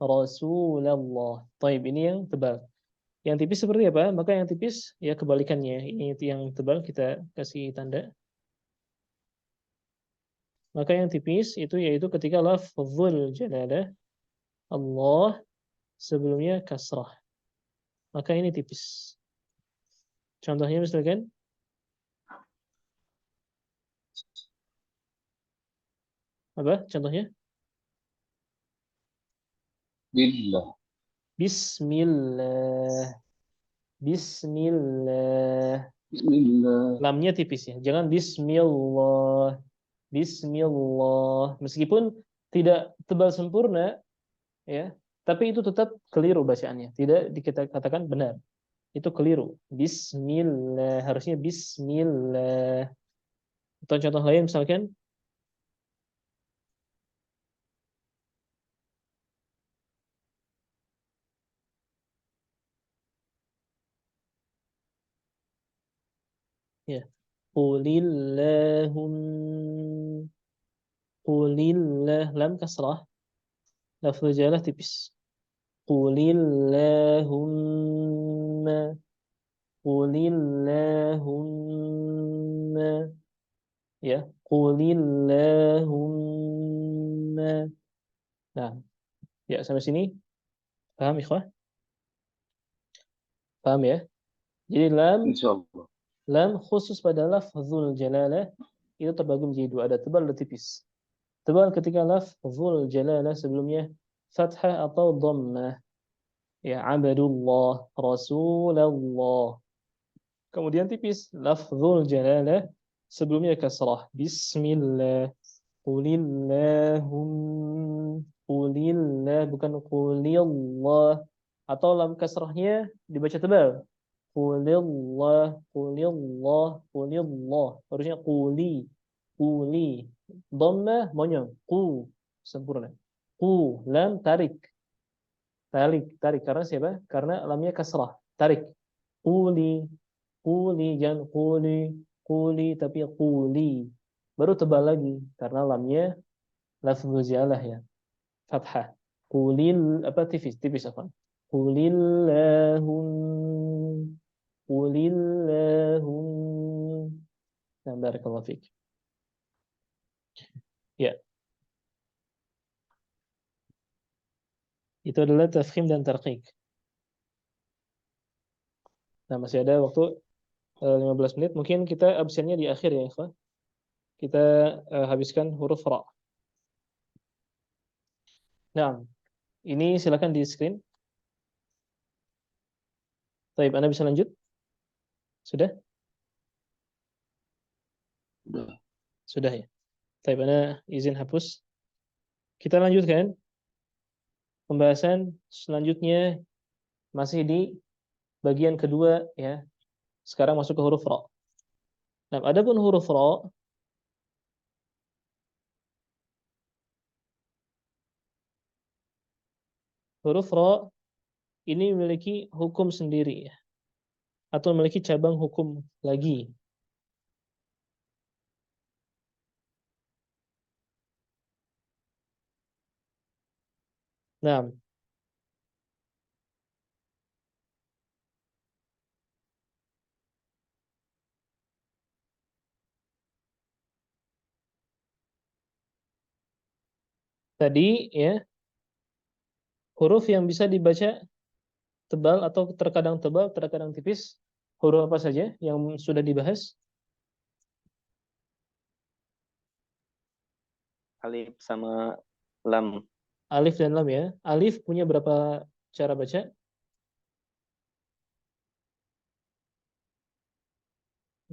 S1: Rasulullah. Taib, ini yang tebal. Yang tipis seperti apa? Maka yang tipis ya kebalikannya. Ini yang tebal kita kasih tanda. Maka yang tipis itu yaitu ketika lafzul jalalah Allah sebelumnya kasrah. Maka ini tipis. Contohnya misalkan apa? Contohnya
S2: Billah.
S1: Bismillah. Bismillah.
S2: Bismillah.
S1: Lamnya tipis ya. Jangan Bismillah. Bismillah. Meskipun tidak tebal sempurna, ya, tapi itu tetap keliru bacaannya. Tidak kita katakan benar. Itu keliru. Bismillah. Harusnya Bismillah. Atau contoh lain misalkan ya. Qulillahum. Qulillah. Lam kasrah. Lafzul jalalah tipis. Qulillahumma. Qulillahumma. Ya. Qulillahumma. Nah, ya sampai sini paham ikhwah? Paham ya? Jadi
S2: Insyaallah.
S1: lam khusus pada lafzul jalalah itu terbagi menjadi dua, ada tebal dan tipis. Tebal ketika lafzul jalalah sebelumnya fathah atau dhammah. Ya, abadullah, rasulullah. Kemudian tipis lafzul jalalah sebelumnya kasrah. Bismillah. Qulillahum. Qulillah bukan qulillah. Atau lam kasrahnya dibaca tebal. Qulillah, qulillah, qulillah. Harusnya quli, quli. Dhammah monyong, qu sempurna. Qu lam tarik. Tarik karena siapa? Karena lamnya kasrah. Tarik. Quli, quli jangan quli tapi quli. Baru tebal lagi karena lamnya lafzul jalah ya. Fathah. Qulil apa tipis apa? Qulillahum. Qulillahum. Nah, barakallahu fiik. Ya. Itu adalah tafkhim dan tarqiq. Nah, masih ada waktu 15 menit. Mungkin kita absennya di akhir ya, ikhwan. Kita habiskan huruf ra. Nah, ini silakan di screen. Baik, Anda bisa lanjut? Sudah?
S2: Sudah.
S1: Sudah ya. Baik, Anda izin hapus. Kita lanjutkan pembahasan selanjutnya masih di bagian kedua ya. Sekarang masuk ke huruf ra. Nah, adapun huruf ra ini memiliki hukum sendiri ya, atau memiliki cabang hukum lagi. Nah, tadi ya huruf yang bisa dibaca tebal atau terkadang tipis, huruf apa saja yang sudah dibahas?
S3: Alif sama lam.
S1: Alif dan lam ya. Alif punya berapa cara baca?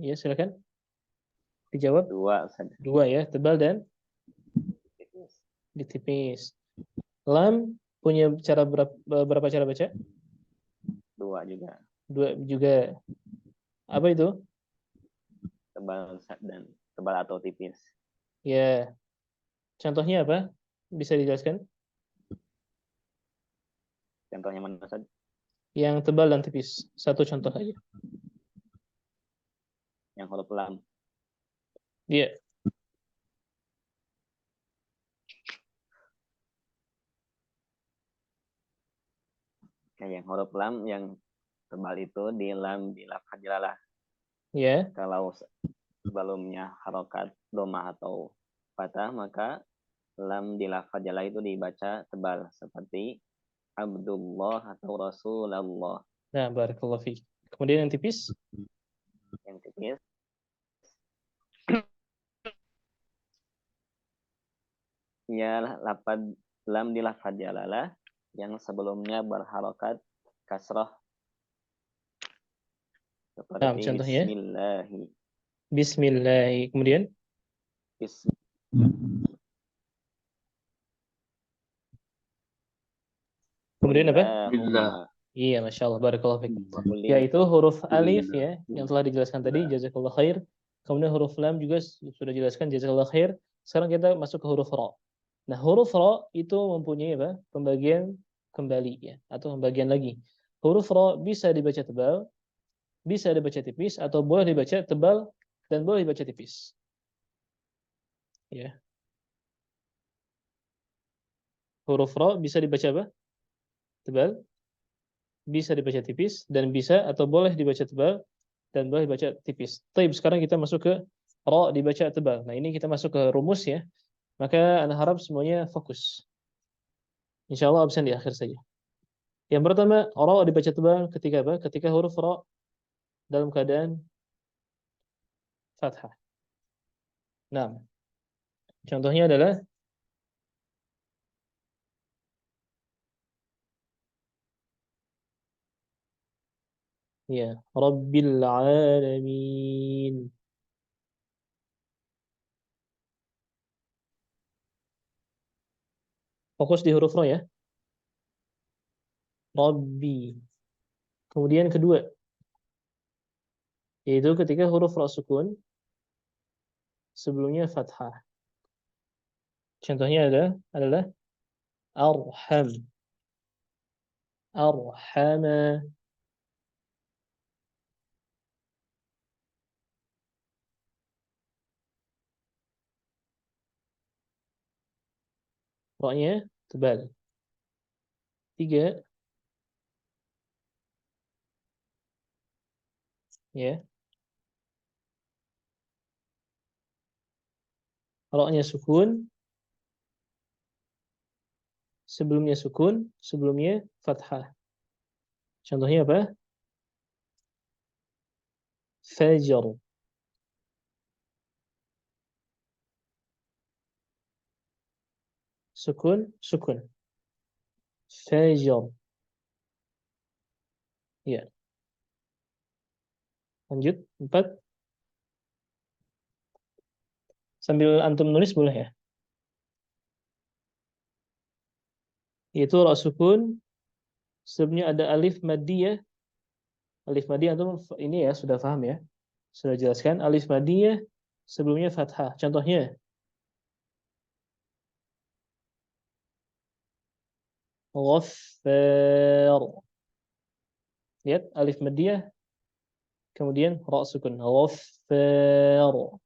S1: Ya, silakan dijawab.
S3: Dua saja.
S1: Dua ya, tebal dan ditipis. Lam punya berapa cara baca?
S3: Dua juga.
S1: Dua juga. Apa itu?
S3: Tebal dan tebal atau tipis.
S1: Ya. Contohnya apa? Bisa dijelaskan?
S3: Contohnya mana saja?
S1: yang tebal dan tipis. Satu contoh aja.
S3: Yang huruf lam.
S1: Iya.
S3: Kayak yang huruf lam yang tebal itu di lam di lafaz jalalah.
S1: Iya.
S3: Kalau sebelumnya harokat domah atau fathah, maka lam di lafaz jalalah itu dibaca tebal seperti Abdullah atau Rasulullah.
S1: Nah, barakallahu fiik. Kemudian yang tipis?
S3: Yang tipis ya lafaz lam di lafaz jalalah yang sebelumnya berharokat kasrah
S1: Nah,
S3: seperti
S1: contohnya?
S3: Bismillahi.
S1: Bismillah. Kemudian? Kemudian apa?
S2: Billah.
S1: Iya, Masya Allah. Barakallahu fiik.
S3: Kulli
S1: Yaitu huruf alif
S2: Billah.
S1: ya, yang telah dijelaskan tadi, jazakallah khair. Kemudian huruf lam juga sudah dijelaskan, jazakallah khair. Sekarang kita masuk ke huruf ra. Nah, huruf ra itu mempunyai apa? Pembagian kembali ya, atau pembagian lagi. Huruf ra bisa dibaca tebal, bisa dibaca tipis, atau boleh dibaca tebal dan boleh dibaca tipis. Ya. Huruf ra bisa dibaca apa? Tebal, bisa dibaca tipis, dan bisa atau boleh dibaca tebal dan boleh dibaca tipis. Baik, sekarang kita masuk ke ra dibaca tebal. Nah, ini kita masuk ke rumus ya. Maka Anda harap semuanya fokus. Insya Allah absen di akhir saja. Yang pertama, ra dibaca tebal ketika apa? Ketika huruf ra dalam keadaan fathah. Nah, contohnya adalah ya, Rabbil Alamin. Fokus di huruf ra ya. Rabbi. Kemudian kedua, yaitu ketika huruf ra sukun sebelumnya fathah. Contohnya adalah arham. Arhama. Ra-nya tebal. Tiga, ya. Ra-nya sukun, sebelumnya fathah. Contohnya apa? Fajar. Sukun. Fajar. Ya. Lanjut. 4. Sambil antum nulis boleh ya. Yaitu ra sukun, sebelumnya ada alif maddiyah. Alif maddiyah antum ini ya sudah paham ya. Sudah jelaskan alif maddiyah sebelumnya fathah. Contohnya Ghaffar. Lihat alif maddiyah kemudian ra sukun. Ghaffar.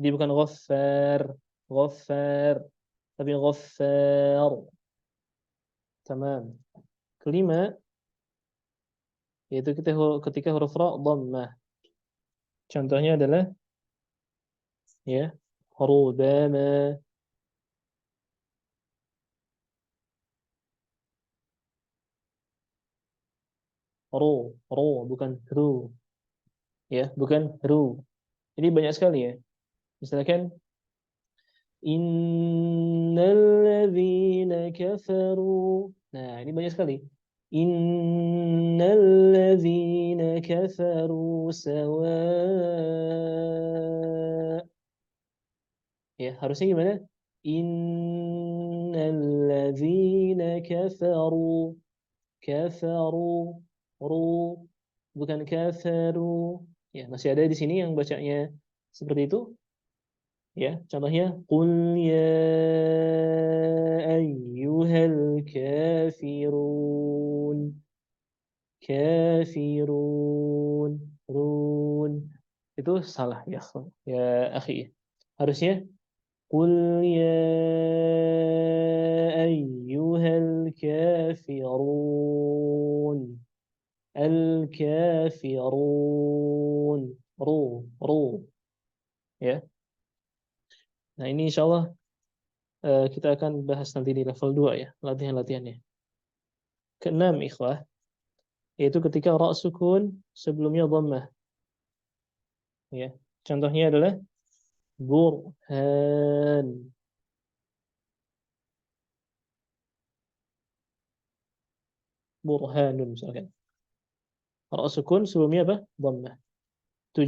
S1: Jadi bukan Ghaffar, tapi Ghaffar. Tamam. Kelima, yaitu ketika huruf ra dhammah. Contohnya adalah ya, rubama. Ru, bukan ru. Ya, bukan ru. Jadi banyak sekali ya. Misalkan innalladzina kafaru. Nah, ini banyak sekali. Innalladzina kafaru sawa. Ya, harusnya gimana? Innalladzina kafaru ru, bukan kafaru. Ya, masih ada di sini yang bacanya seperti itu. Ya, contohnya qul ya ayyuhal kafirun. kafirun. Run. Itu salah ya, akhi. Harusnya qul ya ayyuhal kafirun. Al-kafirun. Ru. Ya. Nah, ini insyaallah kita akan bahas nanti di level 2 ya, latihan-latihannya. Keenam, ikhwah, yaitu ketika ra sukun sebelumnya dhammah. Ya. Contohnya adalah burhan. Burhanun misalkan. Ra sukun sebelumnya apa? Dhammah. 7.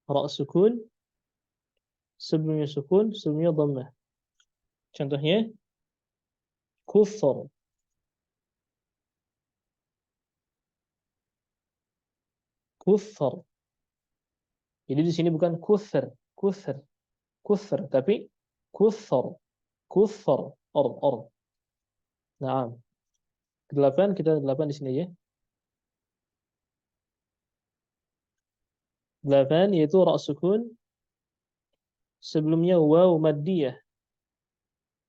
S1: Ra sukun sebelumnya dhammah. Contohnya kufar. Kufar. Jadi di sini bukan kufar, tapi kufar. Kufar. Or. Nah, kita 8 di sini aja. 8 yaitu ra sukun sebelumnya waw maddiyah.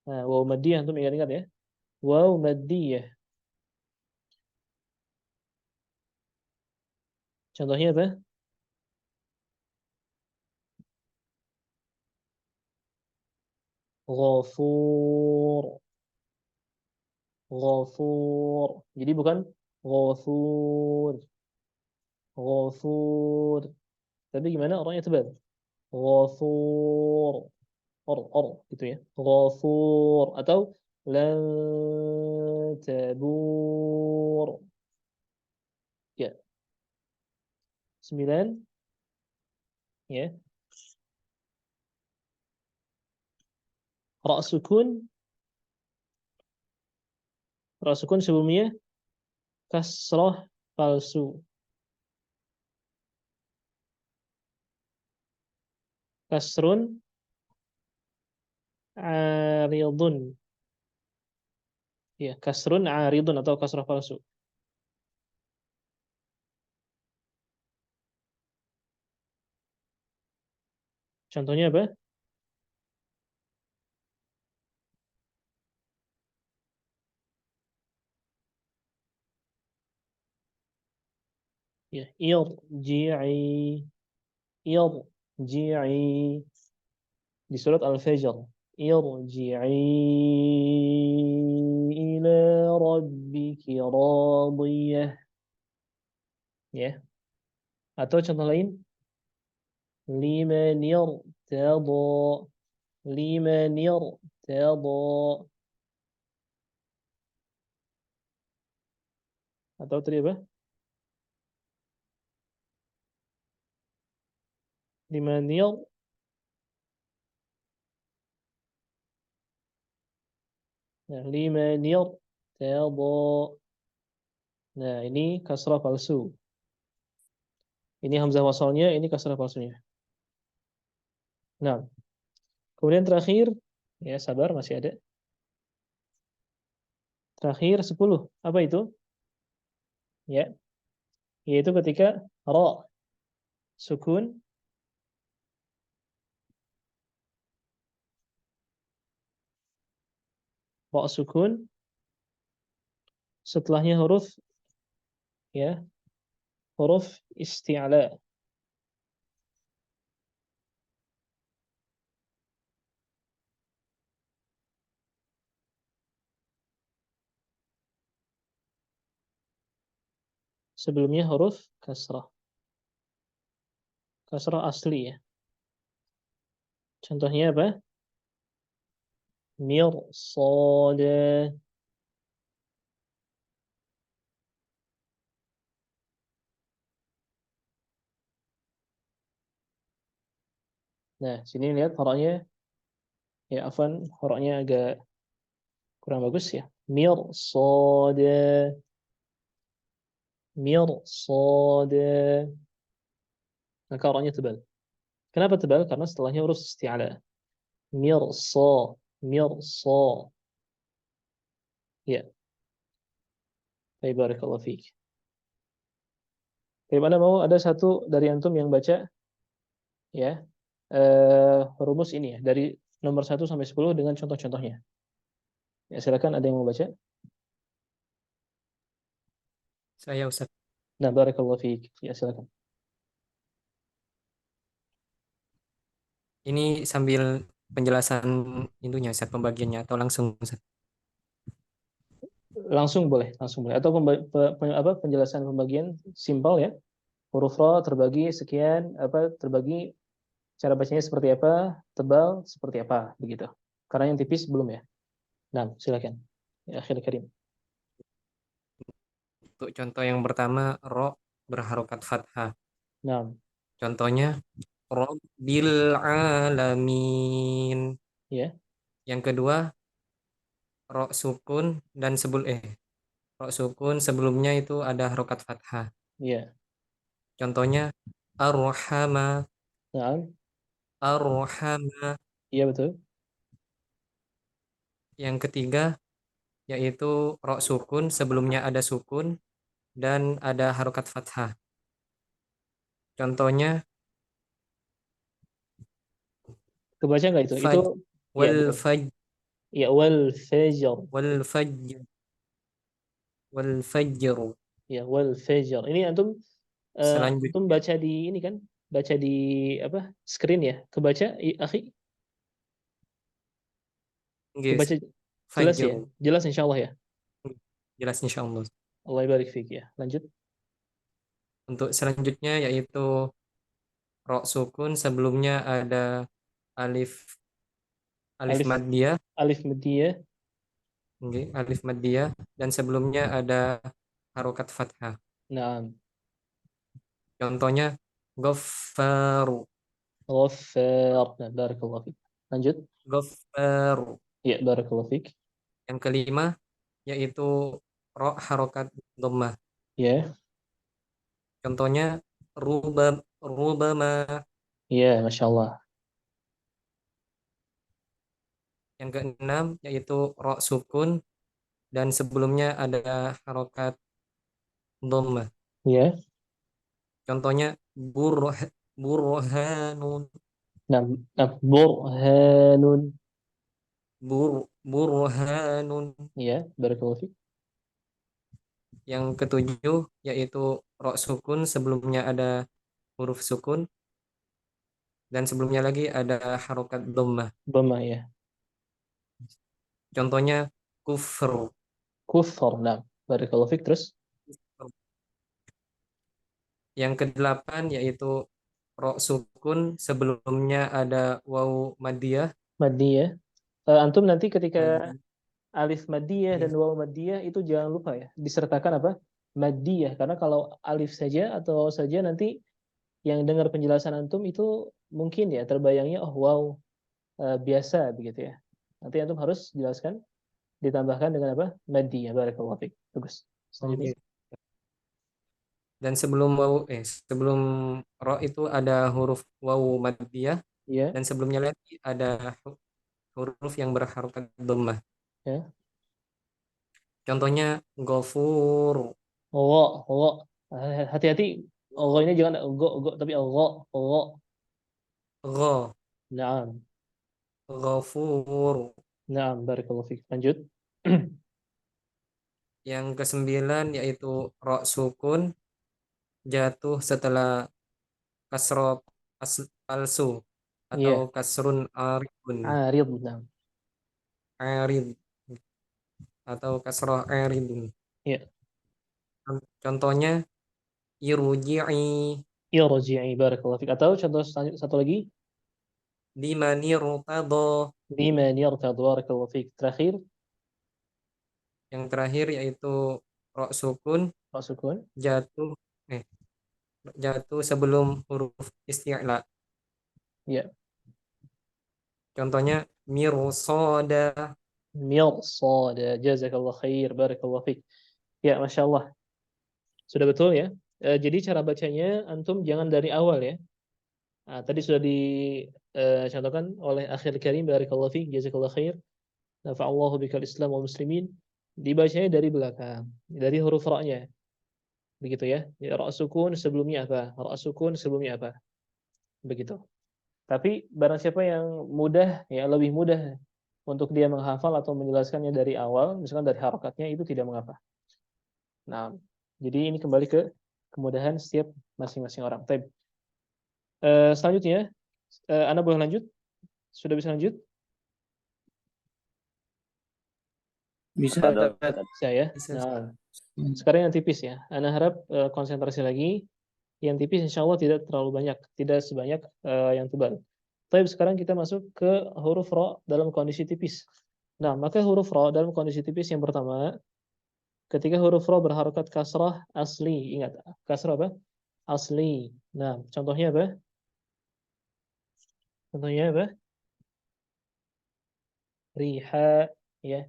S1: Nah, waw maddiyah antum ingat-ingat ya. Waw maddiyah. Contohnya apa? Ghafur. Ghafur. Jadi bukan ghafur. Ghafur. Tapi gimana orangnya tebal? Ghafur. Or gitu ya. Ghafur atau lan tabur. Ya. 9 ya. Ra sukun sebelumnya kasrah palsu. Kasrun aridun. Ya, kasrun aridun atau kasrah palsu. Contohnya apa? Ya, irji'i di surat Al-Fajr. Irji'i ila rabbiki radiyah. Ya. Atau contoh lain, liman irtada. Liman irtada. Atau tadi apa? Liman irtada. Nah, ini kasrah palsu. Ini hamzah wasalnya, ini kasrah palsunya. Nah, kemudian terakhir, ya sabar masih ada. Terakhir 10. Apa itu? Ya, yaitu ketika ra sukun setelahnya huruf isti'la. Sebelumnya huruf kasrah. Kasrah asli ya. Contohnya apa? Mirsada. Nah, sini lihat hurufnya, ya afwan, hurufnya agak kurang bagus ya. Mirsada. Maka hurufnya tebal. Kenapa tebal? Karena setelahnya huruf isti'la. Mirsa. Ya, baik, barakallahu fiik. Bagaimana mau ada satu dari antum yang baca ya rumus ini ya dari nomor 1 sampai 10 dengan contoh-contohnya. Ya, silakan ada yang mau baca.
S5: Saya Ustaz.
S1: Nah, barakallahu fiik. Ya, silakan.
S5: Ini sambil penjelasan intinya Ustaz, pembagiannya atau langsung Ustaz?
S1: Langsung boleh, langsung boleh. Atau penjelasan pembagian simpel ya. Huruf ro terbagi sekian, terbagi cara bacanya seperti apa, tebal seperti apa, begitu. Karena yang tipis belum ya. Nah, silakan. Ya, akhir karim.
S5: Untuk contoh yang pertama, ro berharokat fathah.
S1: Nah,
S5: Contohnya, Rabbil alamin.
S1: ya,
S5: Yang kedua, ro sukun dan ro sukun sebelumnya itu ada harokat fathah.
S1: ya.
S5: Contohnya, ar-rahama,
S1: Nah,
S5: ar-rahama.
S1: iya betul.
S5: Yang ketiga, yaitu ro sukun sebelumnya ada sukun dan ada harokat fathah. Contohnya,
S1: Kebaca nggak itu? Itu
S5: faj
S1: ya
S5: wal
S1: betul.
S5: faj
S1: Ya, wal fajr.
S5: wal fajr wal fajr.
S1: Ya, wal fajr. Ini antum
S5: Selanjutnya,
S1: baca di ini kan? Baca di screen ya? Kebaca, akhi?
S5: guys,
S1: Kebaca jelas
S5: fajr.
S1: ya? Jelas insya Allah ya?
S5: Jelas insyaallah.
S1: Allah barik fik ya. Lanjut.
S5: Untuk selanjutnya yaitu ro sukun sebelumnya ada alif alif
S1: Alif
S5: maddiyah,
S1: alif mediyah.
S5: nggih, alif maddiyah dan sebelumnya ada harokat fathah.
S1: Nah,
S5: Contohnya ghafaru,
S1: ghaffar. Nah, barakallahu fik. Lanjut.
S5: ghafaru.
S1: Ya, barakallahu fik.
S5: Yang kelima yaitu ro harokat dhammah.
S1: Ya,
S5: Contohnya rubama.
S1: ya, masya Allah.
S5: Yang keenam yaitu ro sukun dan sebelumnya ada harokat dhammah.
S1: Ya,
S5: Contohnya burhanun,
S1: nah, nah, burhanun.
S5: burhanun.
S1: Ya, barakallahu fik.
S5: Yang ketujuh yaitu ro sukun sebelumnya ada huruf sukun dan sebelumnya lagi ada harokat dhammah.
S1: Dhamma ya.
S5: Contohnya kufr.
S1: Kufar. Nah, barakallahu fik. Terus.
S5: Yang kedelapan yaitu ro sukun sebelumnya ada waw madiyah.
S1: Madiyah. Antum nanti ketika
S5: Madiyah.
S1: alif madiyah dan waw madiyah itu jangan lupa ya, disertakan apa? Madiyah. Karena kalau alif saja atau saja nanti yang dengar penjelasan antum itu mungkin ya terbayangnya oh wow biasa begitu ya. Nanti antum harus jelaskan ditambahkan dengan apa? Madiyah. Barakallahu fiik. Bagus. Selanjutnya.
S5: Oke. Dan sebelum ro itu ada huruf waw madiyah
S1: Ya,
S5: dan sebelumnya lagi ada huruf yang berharokat dhammah.
S1: ya.
S5: Contohnya gofur,
S1: Allah, Allah. Hati-hati. Allah ini jangan go tapi Allah, Allah.
S5: gho,
S1: Naam.
S5: gofur.
S1: Naam, barakallahu fiik. Lanjut.
S5: Yang kesembilan yaitu ro sukun jatuh setelah kasro palsu atau
S1: Iya,
S5: kasrun aribun,
S1: arid. Naam.
S5: arid atau kasroh aridun.
S1: Iya.
S5: Contohnya irji'i,
S1: Irji'i, barakallahu fiik. Atau contoh satu lagi.
S5: limani rutado.
S1: Liman yartad, barakallahu fiik. Terakhir,
S5: Yang terakhir yaitu ro sukun
S1: Pak Sukun.
S5: jatuh eh jatuh sebelum huruf isti'la.
S1: Ya.
S5: Contohnya mirsoda.
S1: Mirsad. Jazakallah khair, barakallahu fiik. Ya, Masya Allah. Sudah betul ya. Jadi cara bacanya antum jangan dari awal ya. Nah, tadi sudah dicontohkan oleh akhir karim, barakallahu fiik, jazakallah khair. Nafa'allahu bikal Islam wal muslimin. dibacanya dari belakang, dari huruf ra-nya. Begitu ya. Ya, ra sukun sebelumnya apa? Ra sukun sebelumnya apa? Begitu. Tapi barang siapa yang mudah, ya lebih mudah untuk dia menghafal atau menjelaskannya dari awal, misalkan dari harokatnya, itu tidak mengapa. Nah, jadi ini kembali ke kemudahan setiap masing-masing orang. Tapi selanjutnya, Anda boleh lanjut? Sudah bisa lanjut?
S4: Bisa.
S3: Tafadhol,
S5: Ustaz.
S3: Ustaz.
S1: Bisa ya?
S5: Bisa, Ustaz.
S1: Nah, sekarang yang tipis ya. Anda harap konsentrasi lagi. Yang tipis insya Allah tidak terlalu banyak, tidak sebanyak yang tebal. Tapi sekarang kita masuk ke huruf ro dalam kondisi tipis. Nah, maka huruf ro dalam kondisi tipis yang pertama, ketika huruf ro berharokat kasrah asli, ingat kasrah apa? Asli. Nah, contohnya apa? Contohnya apa? Riha, ya.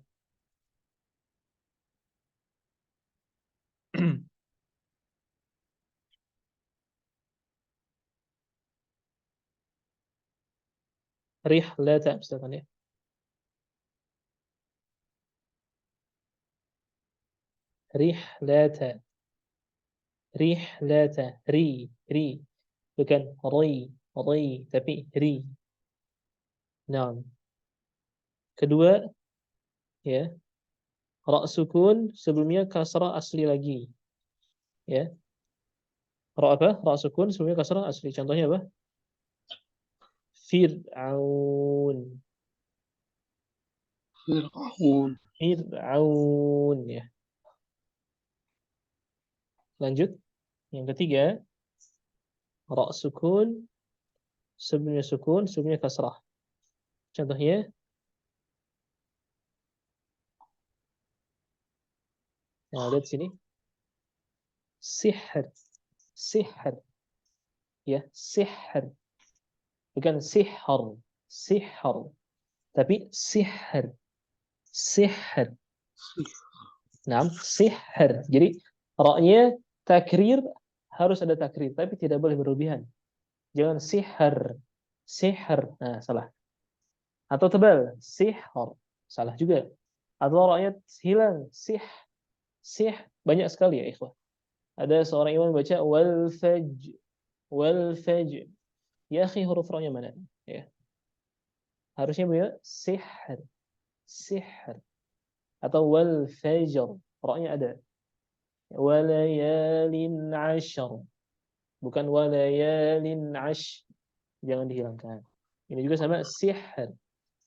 S1: Rihlata, misalkan ya. Rihlata, rihlata, ri, bukan ri, tapi ri. Nah, kedua, ya, ra sukun sebelumnya kasrah asli lagi, ya. Ra apa? Ra sukun sebelumnya kasrah asli. Contohnya apa? Fir'aun.
S2: Fir'aun.
S1: Fir'aun, ya. Lanjut. Yang ketiga, ra sukun sebelumnya kasrah. Contohnya, nah, lihat sini. Sihr, sihr, ya, sihr. Bukan sihr, sihr, tapi sihr, sihr. Nah, sihr. Jadi ra-nya takrir harus ada takrir, tapi tidak boleh berlebihan. Jangan sihr, sihr. Nah, salah. Atau tebal, sihr. Salah juga. Atau ra-nya hilang, sih. Banyak sekali ya, ikhwah. Ada seorang imam baca wal fajr, wal fajr. Ya akhi, huruf ra-nya mana? Ya. Harusnya beliau sihr, sihr. Atau wal fajr. Ra-nya ada. Walayalin ashar. Bukan walayalin ash. Jangan dihilangkan. Ini juga sama sihr.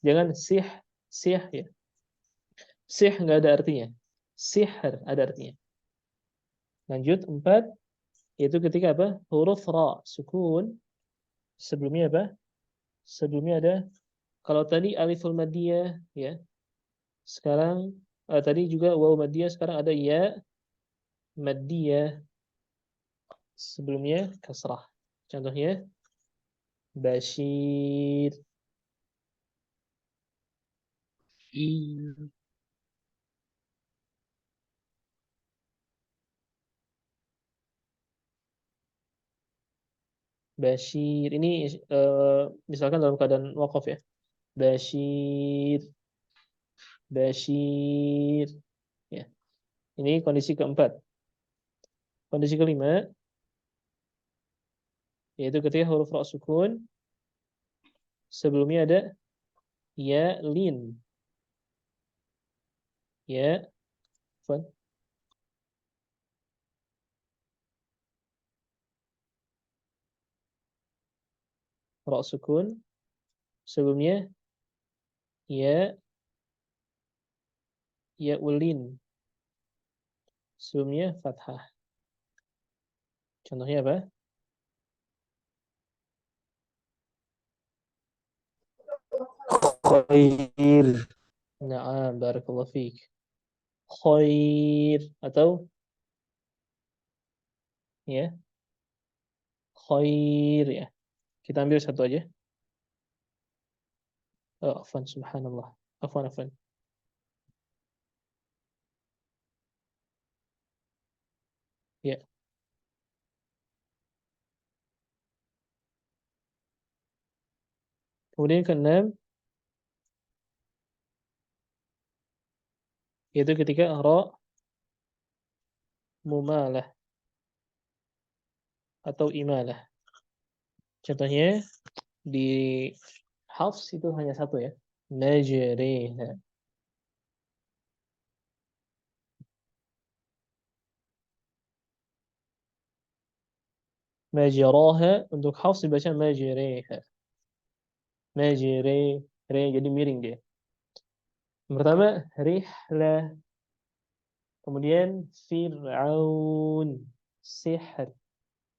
S1: Jangan sih ya. Sih nggak ada artinya. Sihr ada artinya. Lanjut 4, yaitu ketika apa? Huruf ra sukun sebelumnya apa? Sebelumnya ada, kalau tadi aliful madiyah ya. Sekarang tadi juga waw madiyah, sekarang ada ya madiyah sebelumnya kasrah. Contohnya Bashir, Bashir. Ini misalkan dalam keadaan wakaf ya. Bashir, Bashir. Ya. Ini kondisi keempat. Kondisi kelima, yaitu ketika huruf ra sukun sebelumnya ada ya lin. Ya, fun. Ra sukun sebelumnya ya, ya ulin. Sebelumnya fathah. Contohnya apa?
S4: Khair.
S1: Na'am, barakallahu fiik. Khair atau ya, khair ya. Kita ambil satu aja. Oh, afwan, subhanallah. Afwan, afwan. Ya. Kemudian keenam, yaitu ketika ra mumalah atau imalah. Contohnya di Hafs itu hanya satu ya. Majriha. Majraha untuk Hafs dibaca majriha. Majri, re jadi miring dia. Yang pertama rihlah. Kemudian Fir'aun, Sihr,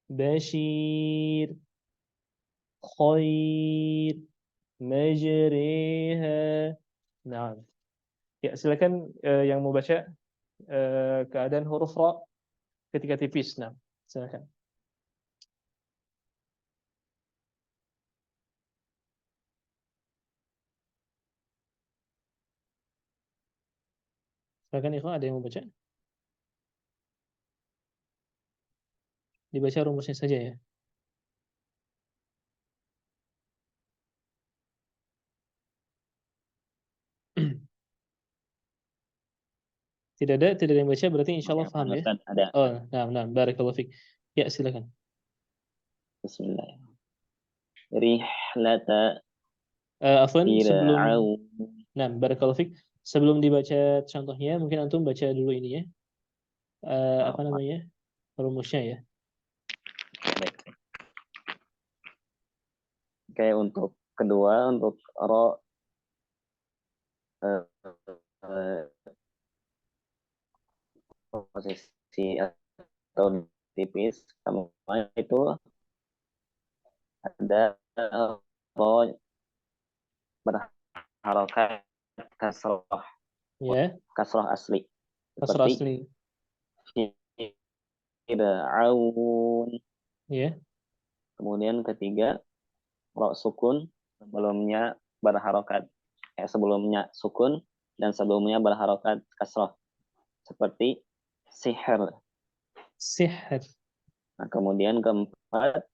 S1: Bashir, Khair, Majriha. Nah, ya silakan yang mau baca keadaan huruf ra ketika tipis. Nah, silakan. Silakan Ikhwan, ada yang mau baca? Dibaca rumusnya saja ya. Tidak ada yang baca berarti insya Allah paham ya.
S3: Ustaz, ada.
S1: Oh, nah, barakallahu fiik. Ya, silakan.
S3: Bismillah. Rihlata
S1: Afwan, sebelum
S3: Fir'aun.
S1: nah, barakallahu fiik. Sebelum dibaca contohnya, mungkin antum baca dulu ini ya. Apa namanya? Rumusnya ya.
S3: Baik. Oke, untuk kedua, untuk ro posisi atau tipis, sama itu ada ro berharokat kasroh,
S1: Ya,
S3: kasroh asli.
S1: kasrah
S3: Seperti
S1: asli.
S3: Fir'aun.
S1: Ya,
S3: Kemudian ketiga, ro sukun sebelumnya berharokat sebelumnya sukun dan sebelumnya berharokat kasroh seperti sihir.
S1: sihr.
S3: Nah, kemudian keempat,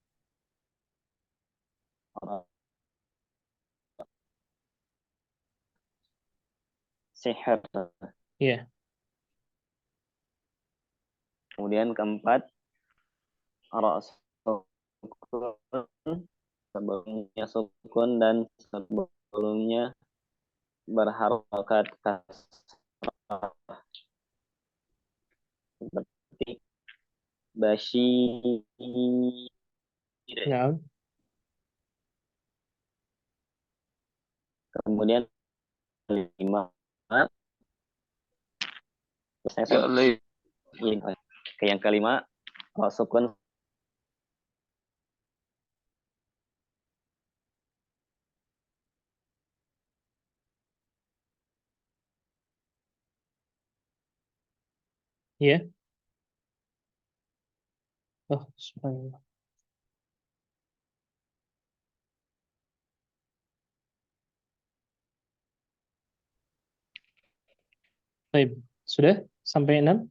S3: sihir.
S1: Ya,
S3: Kemudian keempat, ro sukun sebelumnya sukun dan sebelumnya berharokat kasroh seperti basyir.
S1: nah,
S3: Kemudian kelima,
S2: Ya Allah.
S3: ke yang kelima, ro sukun
S1: ya. Oh, subhanallah. Baik, sudah sampai 6?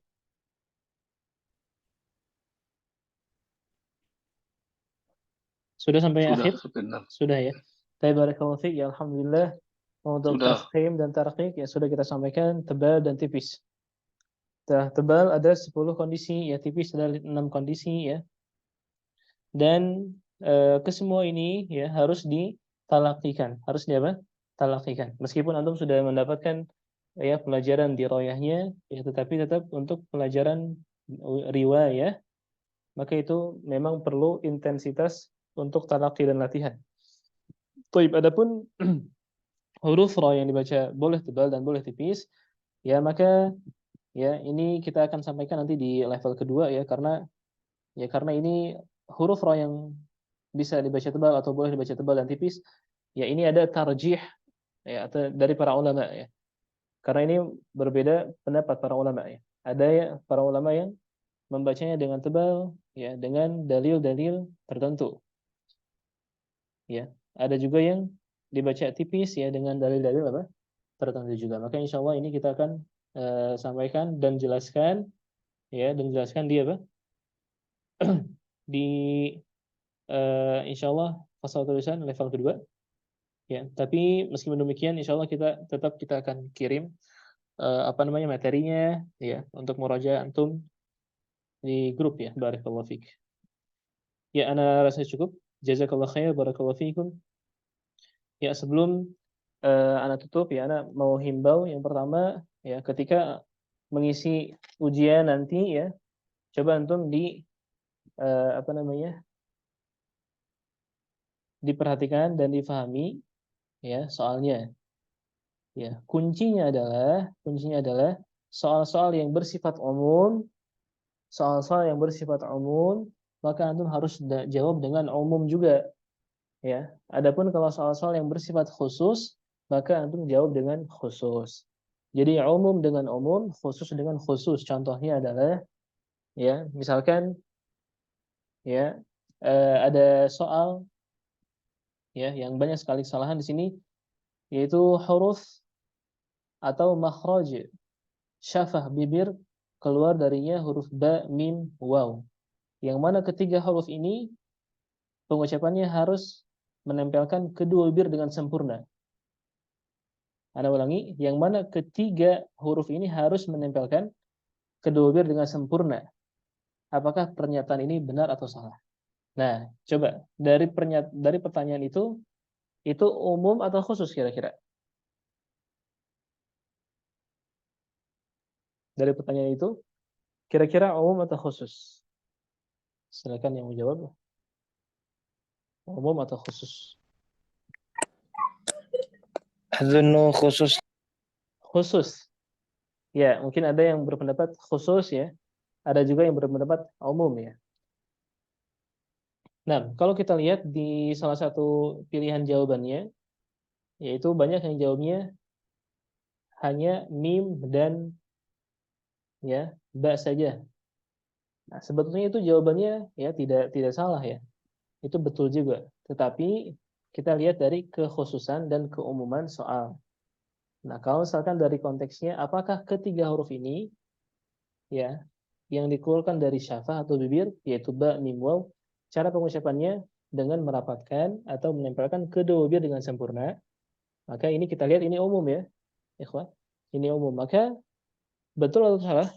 S1: Sudah sampai
S2: Sudah
S1: akhir?
S2: benar.
S1: Sudah ya. Barakallahu fiik. Ya alhamdulillah. Untuk
S2: Sudah.
S1: tafkhim dan tarqiq ya sudah kita sampaikan, tebal dan tipis. Tebal ada 10 kondisi, ya tipis ada 6 kondisi ya. Dan kesemua ini ya harus ditalakikan, harus di apa? Talakikan. Meskipun antum sudah mendapatkan ya pelajaran di royahnya, ya tetapi tetap untuk pelajaran riwayah, maka itu memang perlu intensitas untuk talaki dan latihan. Taib, adapun huruf ra yang dibaca boleh tebal dan boleh tipis, ya maka ya ini kita akan sampaikan nanti di level kedua ya karena ini huruf ra yang bisa dibaca tebal atau boleh dibaca tebal dan tipis, ya ini ada tarjih ya atau dari para ulama ya. Karena ini berbeda pendapat para ulama ya. Ada ya para ulama yang membacanya dengan tebal ya dengan dalil-dalil tertentu. Ya, ada juga yang dibaca tipis ya dengan dalil-dalil apa? Tertentu juga. Maka insya Allah ini kita akan sampaikan dan jelaskan ya dan jelaskan dia apa? Di insya Allah pasal tulisan level kedua. Ya, tapi meskipun demikian, insya Allah kita akan kirim materinya ya untuk murajaah antum di grup ya. Barakallahu fik. Ya, ana rasa cukup. Jazakallahu khair, barakallahu fikum. Ya, sebelum ana tutup ya, ana mau himbau yang pertama ya, ketika mengisi ujian nanti ya, coba antum diperhatikan dan difahami ya soalnya. Ya, kuncinya adalah soal-soal yang bersifat umum, maka antum harus jawab dengan umum juga. Ya, adapun kalau soal-soal yang bersifat khusus, maka antum jawab dengan khusus. Jadi umum dengan umum, khusus dengan khusus. Contohnya adalah, ya, misalkan, ya, ada soal, ya, yang banyak sekali kesalahan di sini, yaitu huruf atau makhraj syafah bibir keluar darinya huruf ba, mim, waw. Yang mana ketiga huruf ini pengucapannya harus menempelkan kedua bibir dengan sempurna. Ana ulangi, yang mana ketiga huruf ini harus menempelkan kedua bibir dengan sempurna. Apakah pernyataan ini benar atau salah? Nah, coba dari pertanyaan itu umum atau khusus kira-kira? Dari pertanyaan itu, kira-kira umum atau khusus? Silakan yang menjawab. Umum atau khusus?
S4: Azunnu khusus.
S1: Khusus. Ya, mungkin ada yang berpendapat khusus ya. Ada juga yang berpendapat umum ya. Nah, kalau kita lihat di salah satu pilihan jawabannya, yaitu banyak yang jawabnya hanya mim dan ya ba saja. Nah, sebetulnya itu jawabannya ya tidak salah ya. Itu betul juga. Tetapi kita lihat dari kekhususan dan keumuman soal. Nah, kalau misalkan dari konteksnya, apakah ketiga huruf ini ya yang dikeluarkan dari syafah atau bibir, yaitu ba, mim, waw, cara pengucapannya dengan merapatkan atau menempelkan kedua bibir dengan sempurna, maka ini kita lihat ini umum ya, ikhwan. Ini umum. Maka betul atau salah?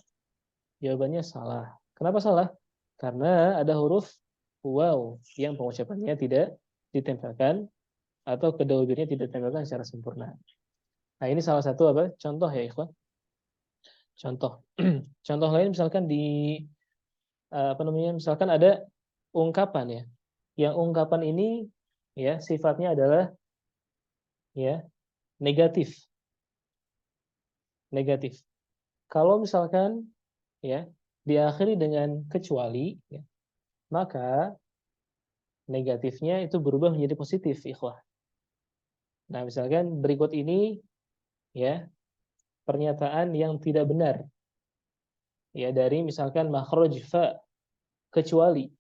S1: Jawabannya salah. Kenapa salah? Karena ada huruf waw yang pengucapannya tidak ditempelkan atau kedua bibirnya tidak ditempelkan secara sempurna. Nah, ini salah satu contoh ya, ikhwan. Contoh. Contoh lain misalkan misalkan ada ungkapan ya. Yang ungkapan ini ya sifatnya adalah ya negatif. Negatif. Kalau misalkan ya diakhiri dengan kecuali ya, maka negatifnya itu berubah menjadi positif, ikhwah. Nah, misalkan berikut ini ya pernyataan yang tidak benar. Ya, dari misalkan makhraj fa, kecuali.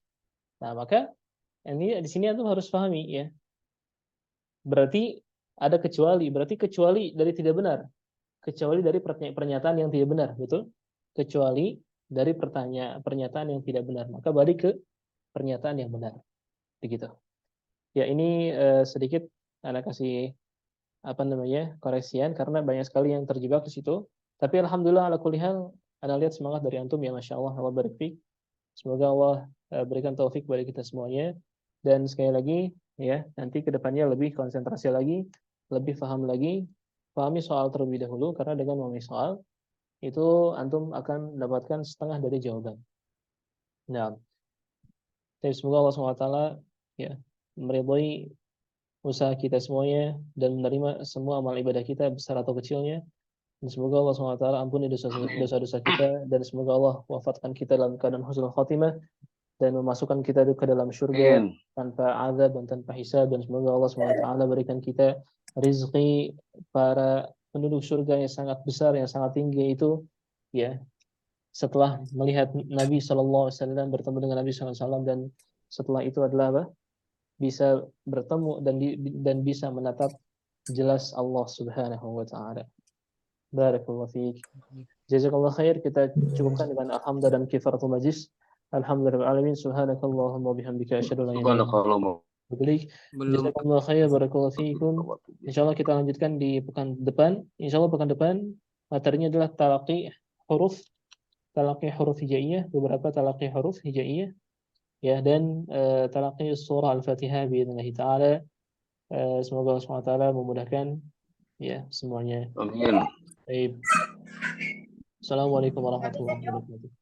S1: Nah, maka ini di sini antum harus pahami ya. Berarti ada kecuali, berarti kecuali dari tidak benar. Kecuali dari pernyataan yang tidak benar, betul? Kecuali dari pernyataan yang tidak benar. Maka balik ke pernyataan yang benar. Begitu. Ya, ini sedikit anak kasih koreksian karena banyak sekali yang terjebak di situ. Tapi alhamdulillah ala kulli hal, ana lihat semangat dari antum ya, Masya Allah, Allah barik fik. Semoga Allah berikan taufik bagi kita semuanya. Dan sekali lagi ya, nanti kedepannya lebih konsentrasi lagi, lebih paham lagi, pahami soal terlebih dahulu, karena dengan memahami soal itu antum akan mendapatkan setengah dari jawaban. Nah, jadi semoga Allah SWT ya meridhai usaha kita semuanya dan menerima semua amal ibadah kita besar atau kecilnya. Dan semoga Allah SWT ampuni dosa-dosa kita, dan semoga Allah wafatkan kita dalam keadaan husnul khotimah dan memasukkan kita ke dalam surga tanpa azab dan tanpa hisab. Dan semoga Allah SWT berikan kita rizki para penduduk surga yang sangat besar, yang sangat tinggi itu ya, setelah melihat Nabi SAW, bertemu dengan Nabi SAW, dan setelah itu adalah bisa bertemu dan bisa menatap jelas Allah Subhanahu wa taala. Barakallahu fiik. Jazakallahu khair. Kita cukupkan dengan alhamdulillah dan kifaratul majlis. Alhamdulillah alamin. Subhanakallahumma bihamdika asyhadu an la ilaha illa anta Jazakallahu khair. Barakallahu fiikum. Insyaallah kita lanjutkan di pekan depan. Insyaallah pekan depan materinya adalah talaqi huruf hijaiyah, beberapa talaqi huruf hijaiyah, ya, dan talaqi surah Al-Fatihah biidznillah taala. Semoga Allah SWT memudahkan ya semuanya.
S2: Amin.
S1: Baik. Assalamualaikum warahmatullahi wabarakatuh.